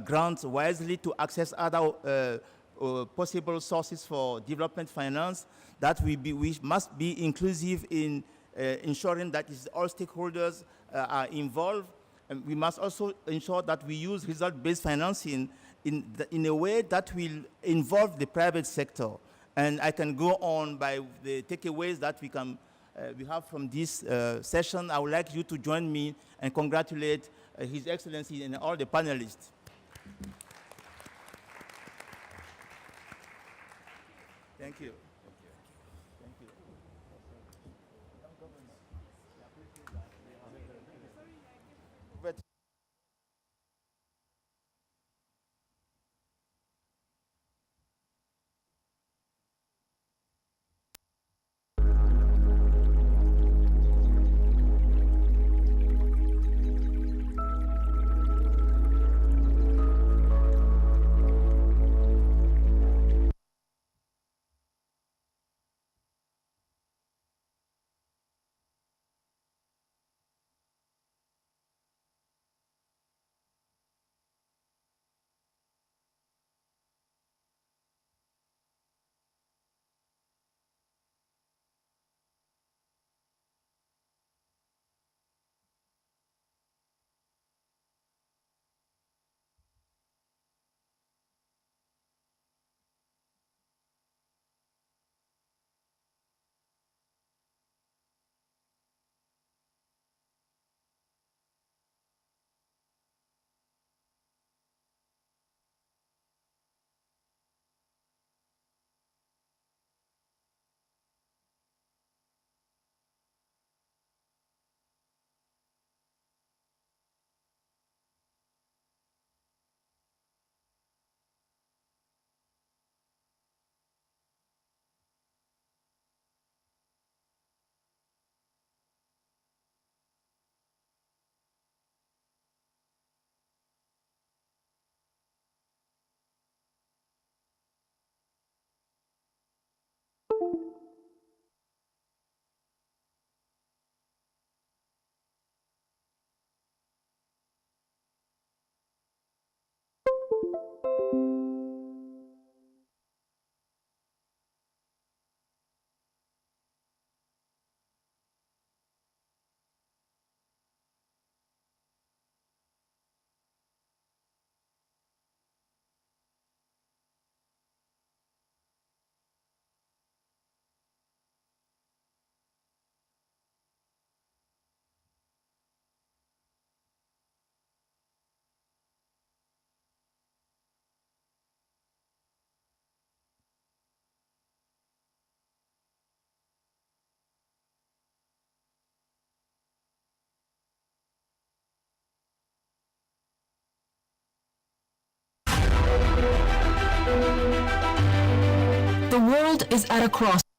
grants wisely to access other possible sources for development finance, that we must be inclusive in ensuring that all stakeholders are involved. And we must also ensure that we use result-based financing in a way that will involve the private sector. And I can go on by the takeaways that we have from this session. I would like you to join me and congratulate His Excellency and all the panelists. Thank you. Thank you. But the world is at a crossroads.